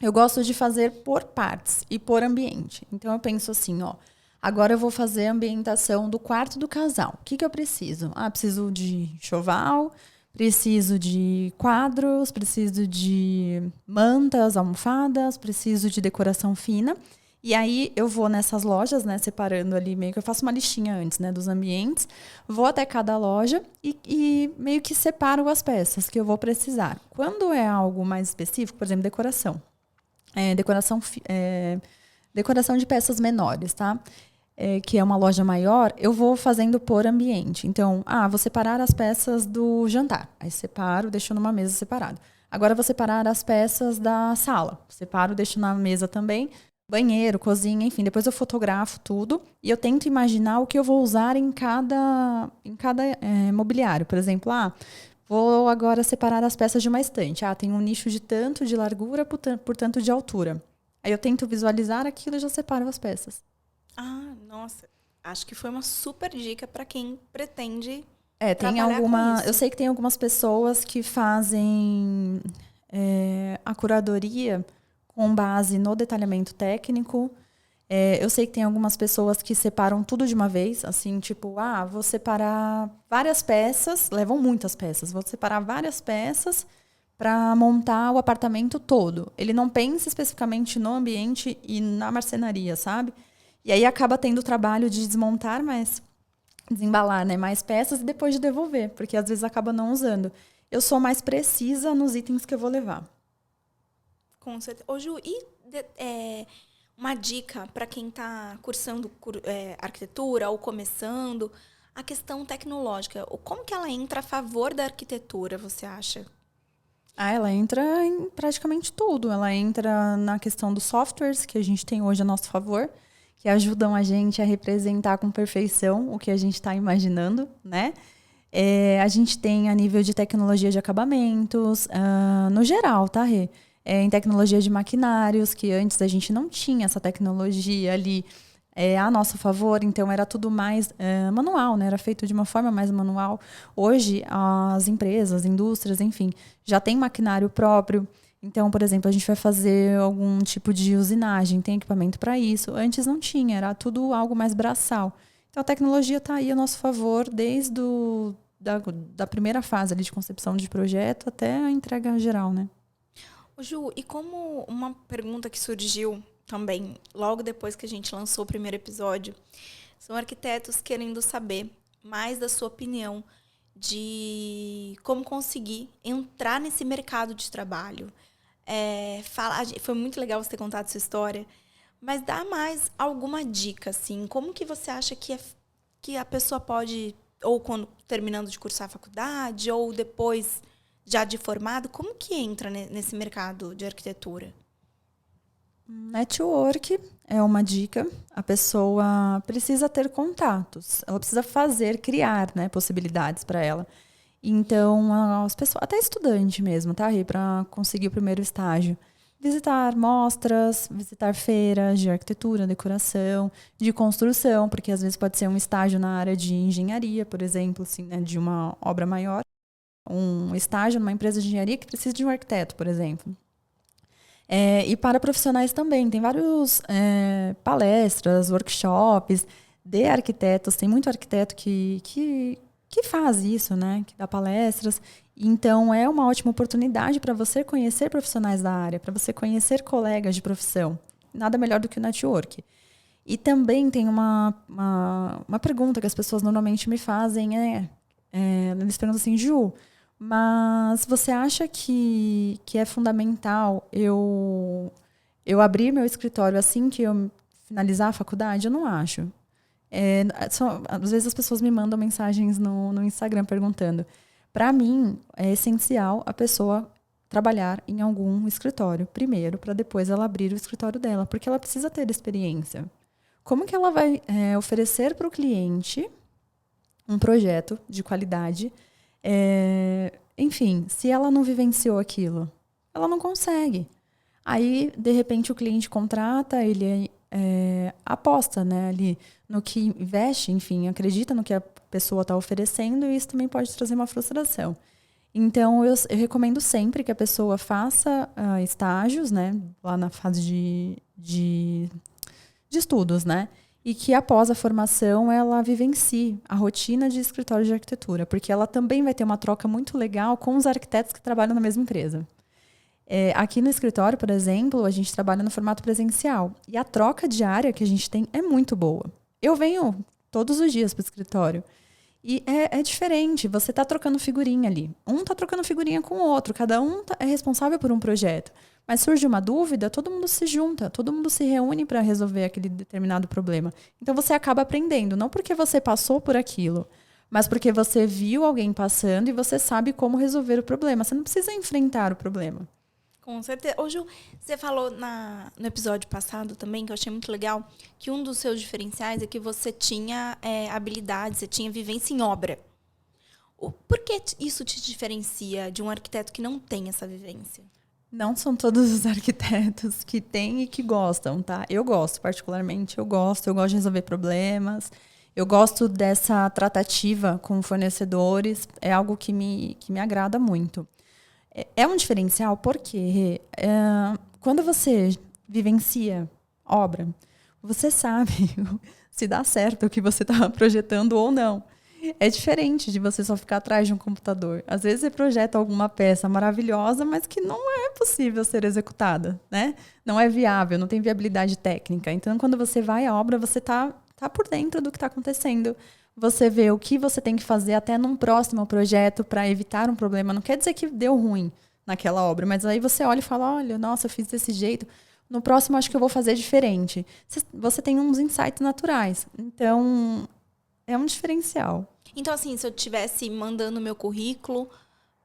Eu gosto de fazer por partes e por ambiente. Então eu penso assim, agora eu vou fazer a ambientação do quarto do casal. O que eu preciso? Preciso de enxoval, preciso de quadros, preciso de mantas, almofadas, preciso de decoração fina. E aí eu vou nessas lojas, né, separando ali, meio que eu faço uma listinha antes, né, dos ambientes, vou até cada loja e meio que separo as peças que eu vou precisar. Quando é algo mais específico, por exemplo, decoração. Decoração de peças menores, tá? Que é uma loja maior, eu vou fazendo por ambiente. Então, vou separar as peças do jantar. Aí separo, deixo numa mesa separada. Agora vou separar as peças da sala. Separo, deixo na mesa também. Banheiro, cozinha, enfim. Depois eu fotografo tudo e eu tento imaginar o que eu vou usar em cada mobiliário. Por exemplo, Vou agora separar as peças de uma estante. Tem um nicho de tanto de largura por tanto de altura. Aí eu tento visualizar aquilo e já separo as peças. Nossa. Acho que foi uma super dica para quem pretende Tem trabalhar com isso. Eu sei que tem algumas pessoas que fazem a curadoria com base no detalhamento técnico. Eu sei que tem algumas pessoas que separam tudo de uma vez, assim, tipo, vou separar várias peças, levam muitas peças, vou separar várias peças para montar o apartamento todo. Ele não pensa especificamente no ambiente e na marcenaria, sabe? E aí acaba tendo o trabalho de desmontar desembalar, né, mais peças e depois de devolver, porque às vezes acaba não usando. Eu sou mais precisa nos itens que eu vou levar. Com certeza. Ô, Ju, uma dica para quem está cursando arquitetura ou começando, a questão tecnológica. Como que ela entra a favor da arquitetura, você acha? Ela entra em praticamente tudo. Ela entra na questão dos softwares que a gente tem hoje a nosso favor, que ajudam a gente a representar com perfeição o que a gente está imaginando, né? A gente tem a nível de tecnologia de acabamentos, no geral, tá, Rê? Em tecnologia de maquinários, que antes a gente não tinha essa tecnologia ali a nosso favor, então era tudo mais manual, né? Era feito de uma forma mais manual. Hoje, as empresas, indústrias, enfim, já tem maquinário próprio. Então, por exemplo, a gente vai fazer algum tipo de usinagem, tem equipamento para isso. Antes não tinha, era tudo algo mais braçal. Então, a tecnologia está aí a nosso favor desde da primeira fase ali de concepção de projeto até a entrega geral, né? Ju, e como uma pergunta que surgiu também logo depois que a gente lançou o primeiro episódio, são arquitetos querendo saber mais da sua opinião de como conseguir entrar nesse mercado de trabalho. Foi muito legal você ter contado sua história, mas dá mais alguma dica, assim, como que você acha que a pessoa pode, ou quando terminando de cursar a faculdade, ou depois já de formado, como que entra nesse mercado de arquitetura? Network é uma dica. A pessoa precisa ter contatos. Ela precisa criar, né, possibilidades para ela. Então, as pessoas, até estudante mesmo, tá, Rê, para conseguir o primeiro estágio. Visitar mostras, visitar feiras de arquitetura, decoração, de construção, porque às vezes pode ser um estágio na área de engenharia, por exemplo, assim, né, de uma obra maior. Um estágio numa empresa de engenharia que precisa de um arquiteto, por exemplo. E para profissionais também, tem vários palestras, workshops de arquitetos, tem muito arquiteto que faz isso, né? Que dá palestras. Então, é uma ótima oportunidade para você conhecer profissionais da área, para você conhecer colegas de profissão. Nada melhor do que o network. E também tem uma pergunta que as pessoas normalmente me fazem, eles perguntam assim, Ju, mas você acha que é fundamental eu abrir meu escritório assim que eu finalizar a faculdade? Eu não acho. Às vezes as pessoas me mandam mensagens no Instagram perguntando. Para mim, é essencial a pessoa trabalhar em algum escritório primeiro, para depois ela abrir o escritório dela, porque ela precisa ter experiência. Como que ela vai oferecer para o cliente um projeto de qualidade? Enfim, se ela não vivenciou aquilo, ela não consegue. Aí, de repente, o cliente contrata, ele aposta, né, ali no que investe, enfim, acredita no que a pessoa está oferecendo, e isso também pode trazer uma frustração. Então, eu recomendo sempre que a pessoa faça estágios, né, lá na fase de estudos, né, e que após a formação ela vivencie a rotina de escritório de arquitetura, porque ela também vai ter uma troca muito legal com os arquitetos que trabalham na mesma empresa. Aqui no escritório, por exemplo, a gente trabalha no formato presencial. E a troca diária que a gente tem é muito boa. Eu venho todos os dias para o escritório. E é diferente, você está trocando figurinha ali. Um está trocando figurinha com o outro, cada um é responsável por um projeto. Mas surge uma dúvida, todo mundo se junta, todo mundo se reúne para resolver aquele determinado problema. Então você acaba aprendendo, não porque você passou por aquilo, mas porque você viu alguém passando e você sabe como resolver o problema. Você não precisa enfrentar o problema. Com certeza. Ô, Ju, você falou no episódio passado também, que eu achei muito legal, que um dos seus diferenciais é que você tinha habilidade, você tinha vivência em obra. Por que isso te diferencia de um arquiteto que não tem essa vivência? Não são todos os arquitetos que têm e que gostam, tá? Eu gosto, particularmente, eu gosto de resolver problemas, eu gosto dessa tratativa com fornecedores, é algo que me agrada muito. É um diferencial porque quando você vivencia obra, você sabe se dá certo o que você está projetando ou não. É diferente de você só ficar atrás de um computador. Às vezes você projeta alguma peça maravilhosa, mas que não é possível ser executada, né? Não é viável, não tem viabilidade técnica. Então, quando você vai à obra, você tá por dentro do que está acontecendo. Você vê o que você tem que fazer até num próximo projeto para evitar um problema. Não quer dizer que deu ruim naquela obra, mas aí você olha e fala, olha, nossa, eu fiz desse jeito. No próximo, acho que eu vou fazer diferente. Você tem uns insights naturais. Então, é um diferencial. Então, assim, se eu estivesse mandando meu currículo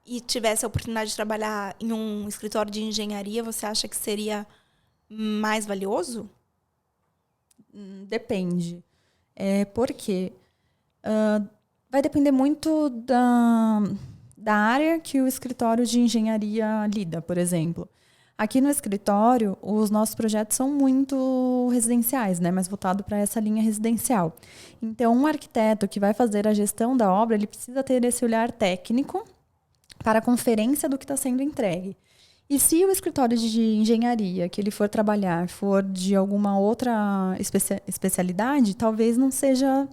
e tivesse a oportunidade de trabalhar em um escritório de engenharia, você acha que seria mais valioso? Depende. Porque vai depender muito da área que o escritório de engenharia lida, por exemplo. Aqui no escritório, os nossos projetos são muito residenciais, né? Mais voltado para essa linha residencial. Então, um arquiteto que vai fazer a gestão da obra, ele precisa ter esse olhar técnico para a conferência do que está sendo entregue. E se o escritório de engenharia que ele for trabalhar for de alguma outra especialidade, talvez não seja...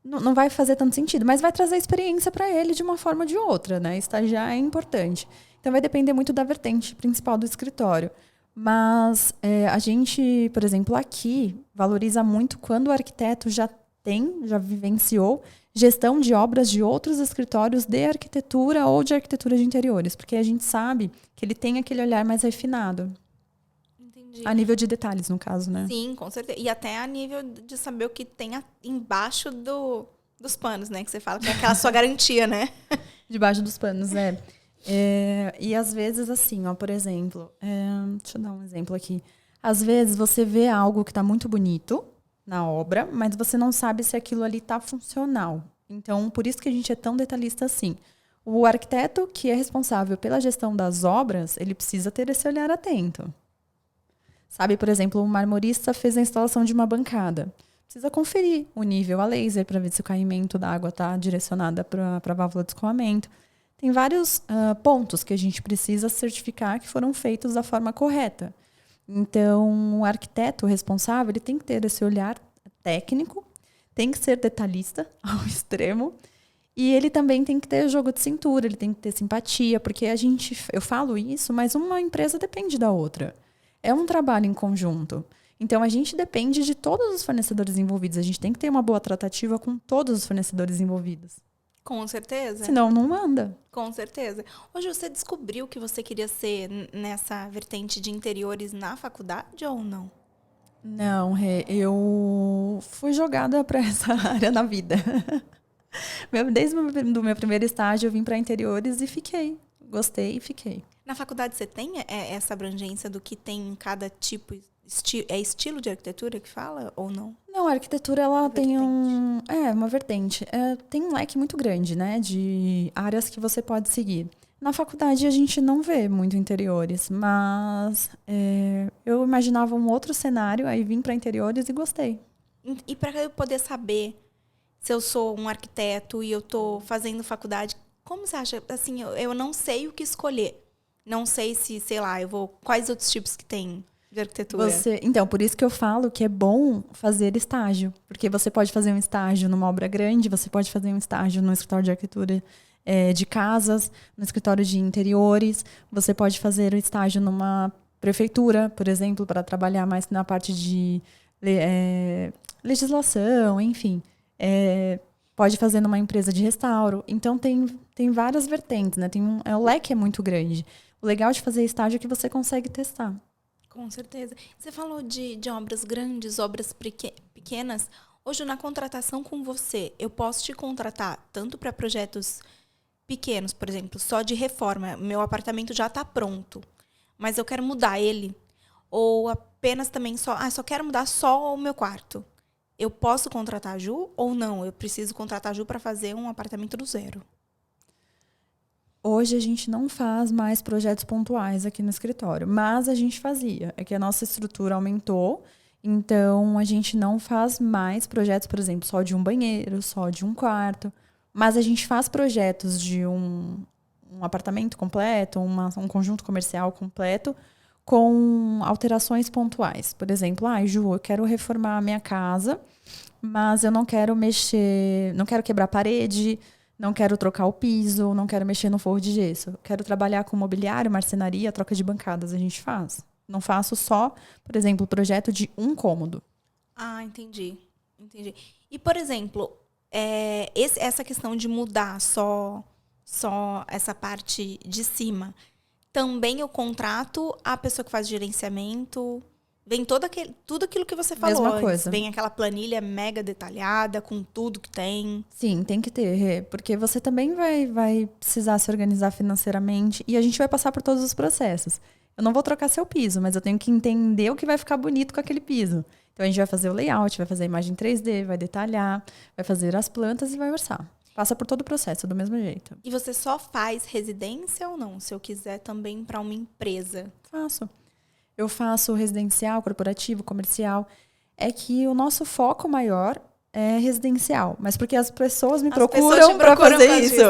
Não vai fazer tanto sentido, mas vai trazer experiência para ele de uma forma ou de outra, né? Estagiar é importante. Então, vai depender muito da vertente principal do escritório. Mas a gente, por exemplo, aqui, valoriza muito quando o arquiteto já vivenciou gestão de obras de outros escritórios de arquitetura ou de arquitetura de interiores, porque a gente sabe que ele tem aquele olhar mais refinado. Entendi. A nível de detalhes, no caso, né? Sim, com certeza. E até a nível de saber o que tem embaixo dos panos, né? Que você fala que é aquela sua garantia, né? Debaixo dos panos, e às vezes, assim, ó, por exemplo, deixa eu dar um exemplo aqui. Às vezes você vê algo que está muito bonito na obra, mas você não sabe se aquilo ali está funcional. Então, por isso que a gente é tão detalhista assim. O arquiteto que é responsável pela gestão das obras, ele precisa ter esse olhar atento. Sabe, por exemplo, um marmorista fez a instalação de uma bancada. Precisa conferir o nível a laser para ver se o caimento da água está direcionada para a válvula de escoamento. Tem vários pontos que a gente precisa certificar que foram feitos da forma correta. Então, o arquiteto responsável ele tem que ter esse olhar técnico, tem que ser detalhista ao extremo, e ele também tem que ter jogo de cintura, ele tem que ter simpatia, porque eu falo isso, mas uma empresa depende da outra. É um trabalho em conjunto. Então, a gente depende de todos os fornecedores envolvidos. A gente tem que ter uma boa tratativa com todos os fornecedores envolvidos. Com certeza. Senão, não anda. Com certeza. Hoje você descobriu que você queria ser nessa vertente de interiores na faculdade ou não? Não, eu fui jogada para essa área na vida. Desde o meu primeiro estágio, eu vim para interiores e fiquei. Gostei e fiquei. Na faculdade você tem essa abrangência do que tem em cada tipo? É estilo de arquitetura que fala ou não? Não, a arquitetura ela tem uma vertente. Tem um leque muito grande, né, de áreas que você pode seguir. Na faculdade a gente não vê muito interiores, mas eu imaginava um outro cenário, aí vim para interiores e gostei. E para eu poder saber se eu sou um arquiteto e eu estou fazendo faculdade, como você acha? Assim, eu não sei o que escolher. Não sei se, sei lá, quais outros tipos que tem de arquitetura? Então, por isso que eu falo que é bom fazer estágio. Porque você pode fazer um estágio numa obra grande, você pode fazer um estágio no escritório de arquitetura de casas, no escritório de interiores, você pode fazer o estágio numa prefeitura, por exemplo, para trabalhar mais na parte de legislação, enfim. Pode fazer numa empresa de restauro. Então, tem várias vertentes, né? O leque é muito grande. O legal de fazer estágio é que você consegue testar. Com certeza. Você falou de obras grandes, obras pequenas. Hoje, na contratação com você, eu posso te contratar tanto para projetos pequenos, por exemplo, só de reforma. Meu apartamento já está pronto, mas eu quero mudar ele. Ou apenas também só quero mudar só o meu quarto. Eu posso contratar a Ju ou não? Eu preciso contratar a Ju para fazer um apartamento do zero. Hoje a gente não faz mais projetos pontuais aqui no escritório, mas a gente fazia. É que a nossa estrutura aumentou, então a gente não faz mais projetos, por exemplo, só de um banheiro, só de um quarto, mas a gente faz projetos de um apartamento completo, um conjunto comercial completo, com alterações pontuais. Por exemplo, Ju, eu quero reformar a minha casa, mas eu não quero mexer, não quero quebrar a parede, não quero trocar o piso, não quero mexer no forro de gesso. Quero trabalhar com mobiliário, marcenaria, troca de bancadas, a gente faz. Não faço só, por exemplo, o projeto de um cômodo. Ah, entendi. Entendi. E, por exemplo, essa questão de mudar só essa parte de cima, também eu contrato a pessoa que faz gerenciamento. Vem tudo aquilo que você falou Mesma antes. coisa. Vem aquela planilha mega detalhada, com tudo que tem. Sim, tem que ter, Rê, porque você também vai precisar se organizar financeiramente e a gente vai passar por todos os processos. Eu não vou trocar seu piso, mas eu tenho que entender o que vai ficar bonito com aquele piso. Então a gente vai fazer o layout, vai fazer a imagem 3D, vai detalhar, vai fazer as plantas e vai orçar. Passa por todo o processo, do mesmo jeito. E você só faz residência ou não? Se eu quiser também para uma empresa. Faço. Eu faço residencial, corporativo, comercial. É que o nosso foco maior é residencial. Mas porque as pessoas me procuram para fazer isso.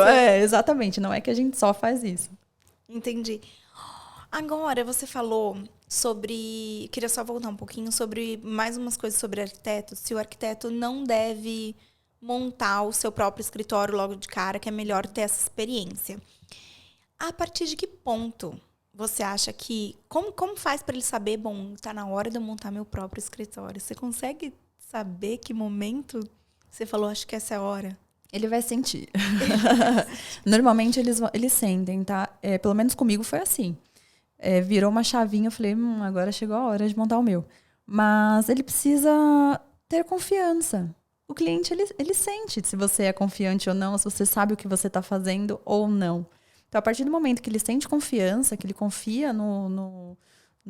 Exatamente. Não é que a gente só faz isso. Entendi. Agora, você falou sobre... Queria só voltar um pouquinho sobre mais umas coisas sobre arquitetos. Se o arquiteto não deve montar o seu próprio escritório logo de cara, que é melhor ter essa experiência. A partir de que ponto você acha que... Como faz para ele saber, bom, tá na hora de eu montar meu próprio escritório? Você consegue saber que momento você falou, acho que essa é a hora? Ele vai sentir. Normalmente eles sentem, tá? Pelo menos comigo foi assim. Virou uma chavinha, eu falei, agora chegou a hora de montar o meu. Mas ele precisa ter confiança. O cliente, ele sente se você é confiante ou não, se você sabe o que você está fazendo ou não. Então, a partir do momento que ele sente confiança, que ele confia no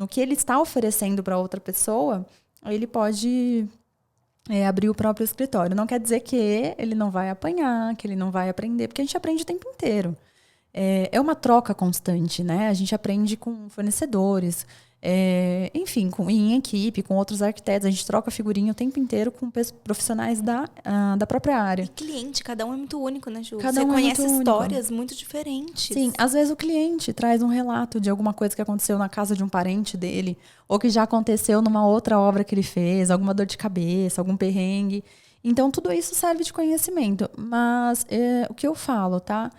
que ele está oferecendo para outra pessoa, ele pode abrir o próprio escritório. Não quer dizer que ele não vai apanhar, que ele não vai aprender, porque a gente aprende o tempo inteiro. É uma troca constante, né? A gente aprende com fornecedores, enfim, em equipe, com outros arquitetos. A gente troca figurinha o tempo inteiro com profissionais da própria área. E cliente, cada um é muito único, né, Ju? Cada Você um conhece muito histórias único. muito diferentes. Sim, às vezes o cliente traz um relato de alguma coisa que aconteceu na casa de um parente dele, ou que já aconteceu numa outra obra que ele fez, alguma dor de cabeça, algum perrengue. Então, tudo isso serve de conhecimento. Mas o que eu falo, tá?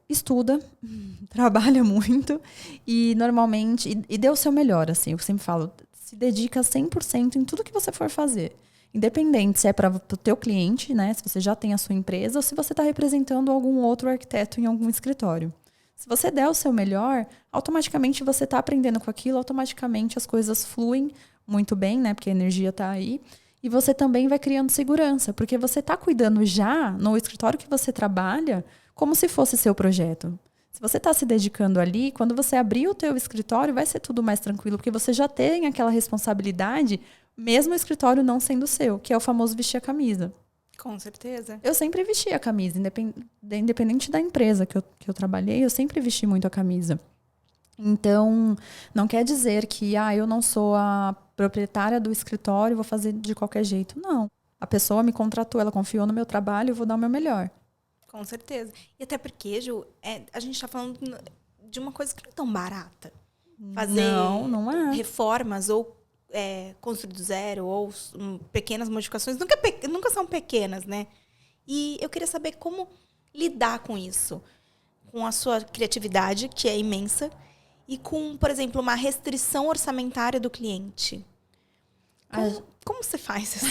Estuda, trabalha muito e normalmente, e dê o seu melhor, assim, eu sempre falo, se dedica 100% em tudo que você for fazer. Independente se é para o teu cliente, né, se você já tem a sua empresa ou se você está representando algum outro arquiteto em algum escritório. Se você der o seu melhor, automaticamente você está aprendendo com aquilo, automaticamente as coisas fluem muito bem, né, porque a energia está aí. E você também vai criando segurança, porque você está cuidando já no escritório que você trabalha como se fosse seu projeto. Se você está se dedicando ali, quando você abrir o teu escritório, vai ser tudo mais tranquilo, porque você já tem aquela responsabilidade, mesmo o escritório não sendo seu, que é o famoso vestir a camisa. Com certeza. Eu sempre vesti a camisa, independente da empresa que eu trabalhei, eu sempre vesti muito a camisa. Então, não quer dizer que eu não sou a proprietária do escritório, vou fazer de qualquer jeito. Não. A pessoa me contratou, ela confiou no meu trabalho, eu vou dar o meu melhor. Com certeza. E até porque, Ju, a gente está falando de uma coisa que não é tão barata. Fazer não é. reformas ou construir do zero ou pequenas modificações nunca são pequenas, né? E eu queria saber como lidar com isso. Com a sua criatividade, que é imensa, e com, por exemplo, uma restrição orçamentária do cliente. Como você faz isso?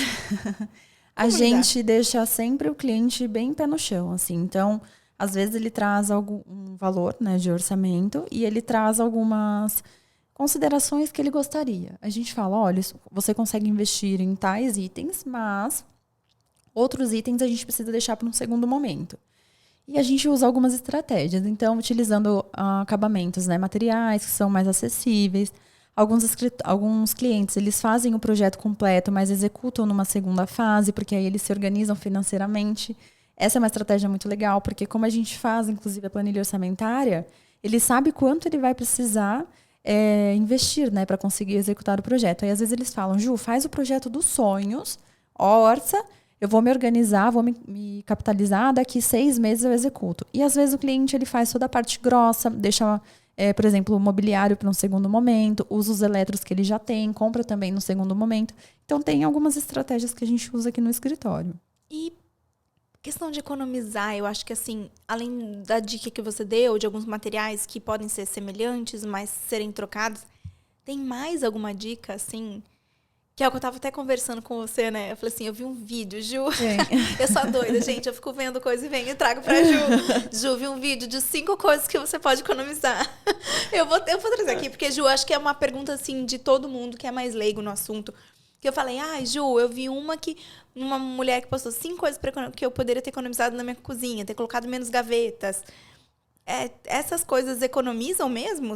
A gente deixa sempre o cliente bem pé no chão, assim. Então, às vezes ele traz um valor, né, de orçamento e ele traz algumas considerações que ele gostaria. A gente fala, olha, você consegue investir em tais itens, mas outros itens a gente precisa deixar para um segundo momento. E a gente usa algumas estratégias. Então, utilizando acabamentos, né, materiais que são mais acessíveis. Alguns clientes, eles fazem o projeto completo, mas executam numa segunda fase, porque aí eles se organizam financeiramente. Essa é uma estratégia muito legal, porque como a gente faz, inclusive, a planilha orçamentária, ele sabe quanto ele vai precisar investir, né, para conseguir executar o projeto. Aí, às vezes, eles falam, Ju, faz o projeto dos sonhos, orça, eu vou me organizar, vou me capitalizar, daqui 6 meses eu executo. E, às vezes, o cliente ele faz toda a parte grossa, deixa, por exemplo, o mobiliário para um segundo momento, usa os eletros que ele já tem, compra também no segundo momento. Então, tem algumas estratégias que a gente usa aqui no escritório. E questão de economizar, eu acho que assim, além da dica que você deu, de alguns materiais que podem ser semelhantes, mas serem trocados, tem mais alguma dica, assim? Que é o que eu tava até conversando com você, né? Eu falei assim, eu vi um vídeo, Ju. Eu sou doida, gente. Eu fico vendo coisa e venho e trago pra Ju. Ju, vi um vídeo de 5 coisas que você pode economizar. Eu vou trazer aqui, porque, Ju, acho que é uma pergunta, assim, de todo mundo que é mais leigo no assunto. Que eu falei, Ju, eu vi uma mulher que postou 5 coisas que eu poderia ter economizado na minha cozinha, ter colocado menos gavetas. Essas coisas economizam mesmo?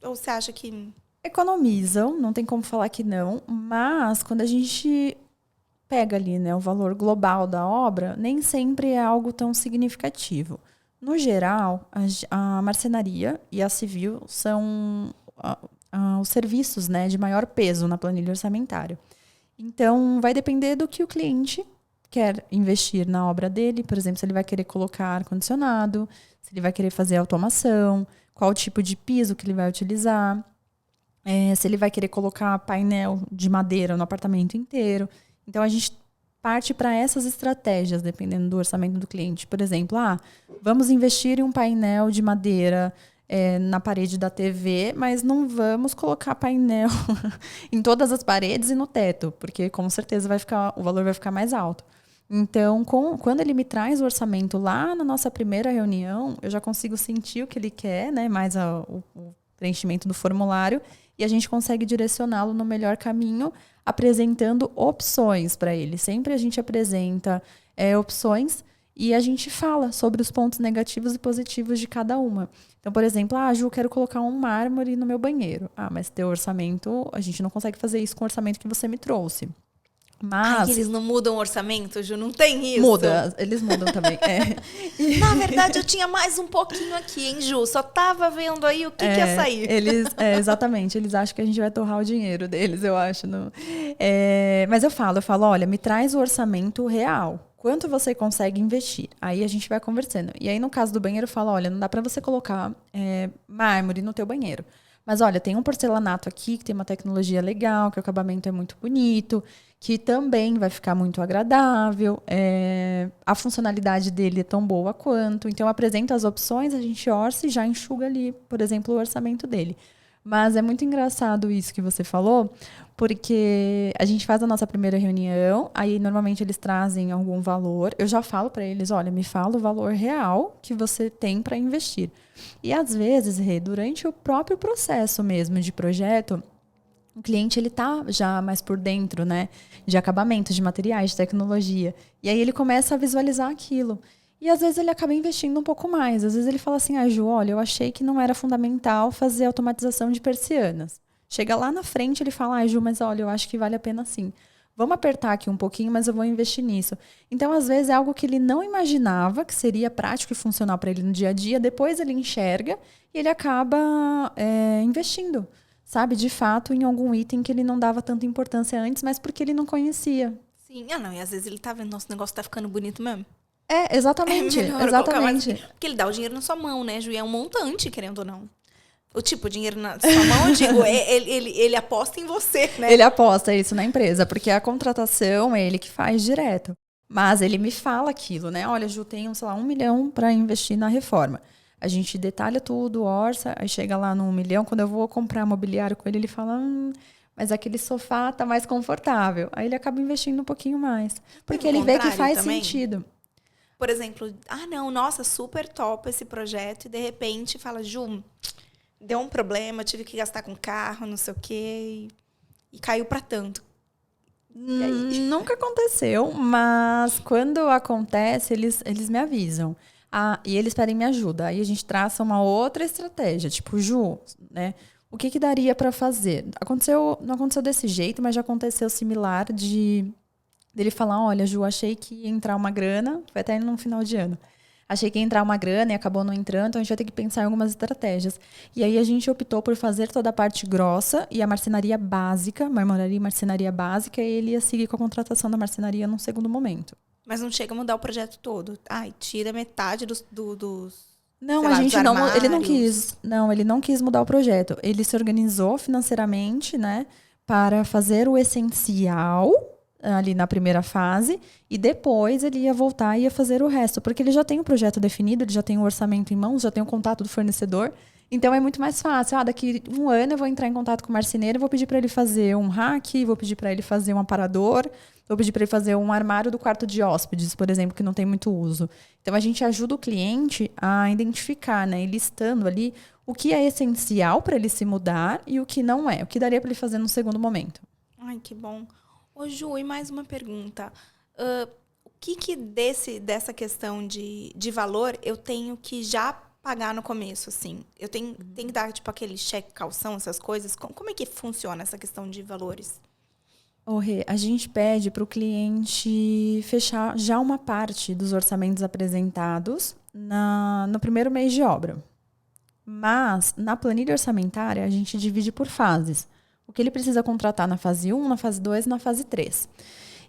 Ou você acha que... Economizam, não tem como falar que não, mas quando a gente pega ali, né, o valor global da obra, nem sempre é algo tão significativo. No geral, a marcenaria e a civil são os serviços, né, de maior peso na planilha orçamentária. Então, vai depender do que o cliente quer investir na obra dele. Por exemplo, se ele vai querer colocar ar-condicionado, se ele vai querer fazer automação, qual tipo de piso que ele vai utilizar, se ele vai querer colocar painel de madeira no apartamento inteiro. Então, a gente parte para essas estratégias, dependendo do orçamento do cliente. Por exemplo, vamos investir em um painel de madeira na parede da TV, mas não vamos colocar painel em todas as paredes e no teto, porque com certeza o valor vai ficar mais alto. Então, quando ele me traz o orçamento lá na nossa primeira reunião, eu já consigo sentir o que ele quer, né, mais o preenchimento do formulário, e a gente consegue direcioná-lo no melhor caminho, apresentando opções para ele. Sempre a gente apresenta opções e a gente fala sobre os pontos negativos e positivos de cada uma. Então, por exemplo, Ju, quero colocar um mármore no meu banheiro. Mas teu orçamento, a gente não consegue fazer isso com o orçamento que você me trouxe. Mas... eles não mudam o orçamento, Ju? Não tem isso? Muda, eles mudam também. Na verdade, eu tinha mais um pouquinho aqui, hein, Ju? Só tava vendo aí o que ia sair. Exatamente, eles acham que a gente vai torrar o dinheiro deles, eu acho. Não? Mas eu falo, olha, me traz o orçamento real. Quanto você consegue investir? Aí a gente vai conversando. E aí, no caso do banheiro, eu falo, olha, não dá para você colocar mármore no teu banheiro. Mas, olha, tem um porcelanato aqui que tem uma tecnologia legal, que o acabamento é muito bonito, que também vai ficar muito agradável. A funcionalidade dele é tão boa quanto. Então, eu apresento as opções, a gente orça e já enxuga ali, por exemplo, o orçamento dele. Mas é muito engraçado isso que você falou, porque a gente faz a nossa primeira reunião, aí normalmente eles trazem algum valor. Eu já falo para eles, olha, me fala o valor real que você tem para investir. E às vezes, Rê, durante o próprio processo mesmo de projeto, o cliente ele tá já mais por dentro, né, de acabamento, de materiais, de tecnologia. E aí ele começa a visualizar aquilo. E às vezes ele acaba investindo um pouco mais. Às vezes ele fala assim, Ju, olha, eu achei que não era fundamental fazer automatização de persianas. Chega lá na frente, ele fala, Ju, mas olha, eu acho que vale a pena sim. Vamos apertar aqui um pouquinho, mas eu vou investir nisso. Então, às vezes, é algo que ele não imaginava que seria prático e funcional para ele no dia a dia. Depois ele enxerga e ele acaba investindo, sabe? De fato, em algum item que ele não dava tanta importância antes, mas porque ele não conhecia. Sim, não, e às vezes ele tá vendo, nosso negócio tá ficando bonito mesmo. Exatamente, exatamente. Porque ele dá o dinheiro na sua mão, né, Ju? E é um montante, querendo ou não. O dinheiro na sua mão, eu digo, ele aposta em você, né? Ele aposta isso na empresa, porque a contratação é ele que faz direto. Mas ele me fala aquilo, né? Olha, Ju, tenho, sei lá, 1 milhão para investir na reforma. A gente detalha tudo, orça, aí chega lá no 1 milhão. Quando eu vou comprar mobiliário com ele, ele fala... mas aquele sofá tá mais confortável. Aí ele acaba investindo um pouquinho mais. Porque ele vê que faz sentido. Por exemplo, não, nossa, super top esse projeto. E de repente fala, Ju, deu um problema, tive que gastar com carro, não sei o quê. E caiu para tanto. Nunca aconteceu, mas quando acontece, eles me avisam. E eles pedem minha ajuda. Aí a gente traça uma outra estratégia. Tipo, Ju, né? O que daria para fazer? Não aconteceu desse jeito, mas já aconteceu similar de Ele fala, olha, Ju, achei que ia entrar uma grana, vai até no final de ano. Achei que ia entrar uma grana e acabou não entrando, então a gente vai ter que pensar em algumas estratégias. E aí a gente optou por fazer toda a parte grossa e a marcenaria básica, marmoraria e marcenaria básica, e ele ia seguir com a contratação da marcenaria num segundo momento. Mas não chega a mudar o projeto todo. Ai, tira metade dos Não, sei a lá, gente dos não, ele não armários. quis. Não, ele não quis mudar o projeto. Ele se organizou financeiramente, né, para fazer o essencial ali na primeira fase e depois ele ia voltar e ia fazer o resto, porque ele já tem o projeto definido, ele já tem o orçamento em mãos, já tem o contato do fornecedor. Então é muito mais fácil. Daqui um ano eu vou entrar em contato com o marceneiro, vou pedir para ele fazer um rack, vou pedir para ele fazer um aparador, vou pedir para ele fazer um armário do quarto de hóspedes, por exemplo, que não tem muito uso. Então a gente ajuda o cliente a identificar, né, e listando ali o que é essencial para ele se mudar e o que não é, o que daria para ele fazer no segundo momento. Ai, que bom. Ô, Ju, e mais uma pergunta. O que dessa questão de valor eu tenho que já pagar no começo, assim? Eu tenho que dar, tipo, aquele cheque calção, essas coisas? Como é que funciona essa questão de valores? Rê, a gente pede para o cliente fechar já uma parte dos orçamentos apresentados no primeiro mês de obra. Mas, na planilha orçamentária, a gente divide por fases. O que ele precisa contratar na fase 1, na fase 2 e na fase 3.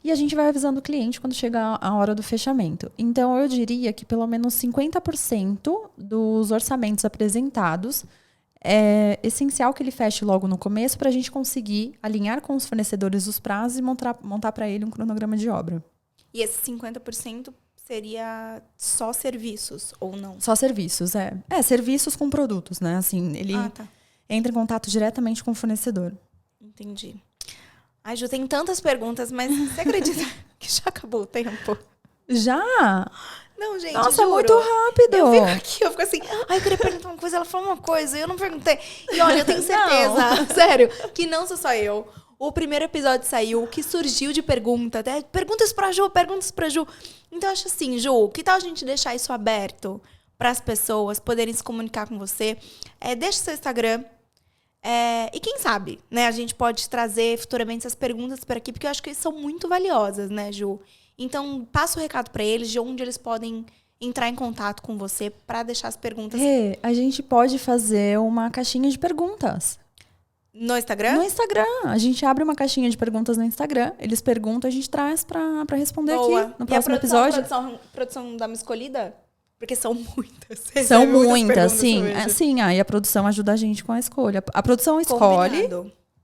E a gente vai avisando o cliente quando chega a hora do fechamento. Então, eu diria que pelo menos 50% dos orçamentos apresentados é essencial que ele feche logo no começo para a gente conseguir alinhar com os fornecedores os prazos e montar para ele um cronograma de obra. E esse 50% seria só serviços, ou não? Só serviços, serviços com produtos, né? Assim, ele entra em contato diretamente com o fornecedor. Entendi. Ai, Ju, tem tantas perguntas, mas você acredita que já acabou o tempo? Já? Não, gente, nossa, juro. muito rápido. Eu fico assim, eu queria perguntar uma coisa, ela falou uma coisa, eu não perguntei. E olha, eu tenho certeza, sério, que não sou só eu. O primeiro episódio saiu, o que surgiu de pergunta, até perguntas pra Ju. Então, eu acho assim, Ju, que tal a gente deixar isso aberto para as pessoas poderem se comunicar com você? Deixa seu Instagram. E quem sabe, né, a gente pode trazer futuramente essas perguntas para aqui, porque eu acho que são muito valiosas, né, Ju? Então, passa o recado para eles de onde eles podem entrar em contato com você para deixar as perguntas. A gente pode fazer uma caixinha de perguntas. No Instagram? No Instagram. A gente abre uma caixinha de perguntas no Instagram. Eles perguntam, a gente traz para responder aqui no próximo episódio. A produção dá uma escolhida? Porque são muitas. São muitas, sim. Sim, aí a produção ajuda a gente com a escolha. A produção escolhe,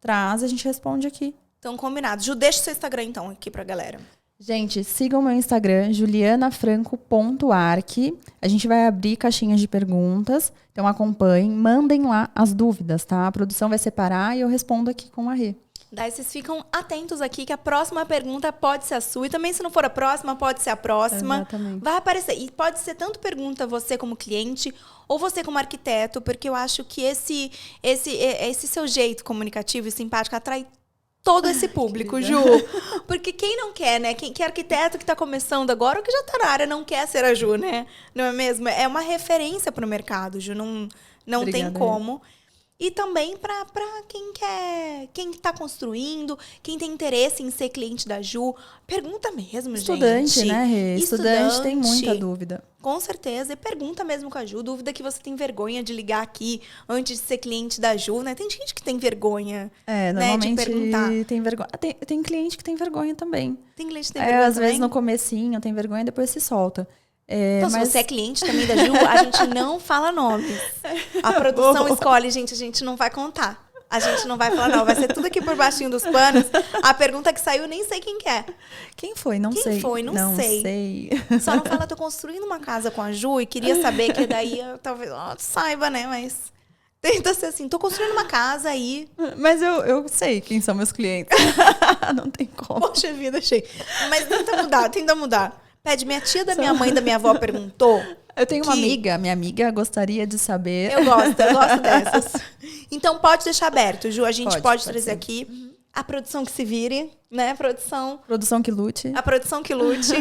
traz, a gente responde aqui. Então, combinado. Ju, deixa o seu Instagram, então, aqui pra galera. Gente, sigam meu Instagram, julianafranco.arc. A gente vai abrir caixinhas de perguntas. Então, acompanhem. Mandem lá as dúvidas, tá? A produção vai separar e eu respondo aqui com a Rê. Daí vocês ficam atentos aqui que a próxima pergunta pode ser a sua. E também, se não for a próxima, pode ser a próxima. Exatamente. Vai aparecer. E pode ser tanto pergunta você como cliente ou você como arquiteto, porque eu acho que esse seu jeito comunicativo e simpático atrai todo esse público, Ju. Porque quem não quer, né? Que arquiteto que está começando agora ou que já está na área não quer ser a Ju, né? Não é mesmo? É uma referência para o mercado, Ju. Não tem como. E também para quem está construindo, quem tem interesse em ser cliente da Ju. Pergunta mesmo, Estudante, gente. Né, Rê? Estudante tem muita dúvida. Com certeza. E pergunta mesmo com a Ju. Dúvida que você tem vergonha de ligar aqui antes de ser cliente da Ju, né? Tem gente que tem vergonha, normalmente, né, de perguntar. Tem vergonha. Tem cliente que tem vergonha também. Tem cliente que tem vergonha às também? vezes no comecinho tem vergonha e depois se solta. Então, se você é cliente também da Ju, a gente não fala nomes. A produção escolhe, gente, a gente não vai contar. A gente não vai falar, não. Vai ser tudo aqui por baixinho dos panos. A pergunta que saiu, nem sei quem que é. Quem foi? Não sei. Quem foi? Não sei. Só não fala, tô construindo uma casa com a Ju e queria saber, que daí talvez saiba, né? Mas tenta ser assim, tô construindo uma casa aí. Mas eu sei quem são meus clientes. Não tem como. Poxa vida, achei. Mas tenta mudar. Pede, minha tia da minha mãe e da minha avó perguntou. Eu tenho uma amiga, minha amiga gostaria de saber. Eu gosto dessas. Então pode deixar aberto, Ju. A gente pode trazer ser. aqui. A produção que se vire, né, produção? Produção que lute. A produção que lute.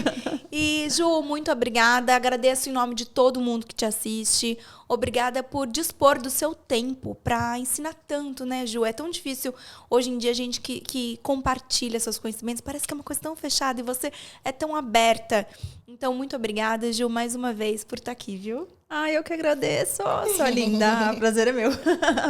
E, Ju, muito obrigada. Agradeço em nome de todo mundo que te assiste. Obrigada por dispor do seu tempo para ensinar tanto, né, Ju? É tão difícil hoje em dia a gente que compartilha seus conhecimentos. Parece que é uma coisa tão fechada e você é tão aberta. Então, muito obrigada, Ju, mais uma vez por estar aqui, viu? Eu que agradeço. Sua linda. O prazer é meu.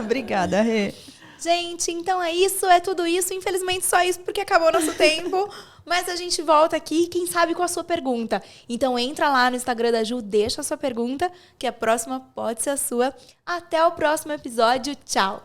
Obrigada, Rê. Gente, então é isso, é tudo isso. Infelizmente só isso porque acabou o nosso tempo. Mas a gente volta aqui, quem sabe, com a sua pergunta. Então entra lá no Instagram da Ju, deixa a sua pergunta, que a próxima pode ser a sua. Até o próximo episódio. Tchau!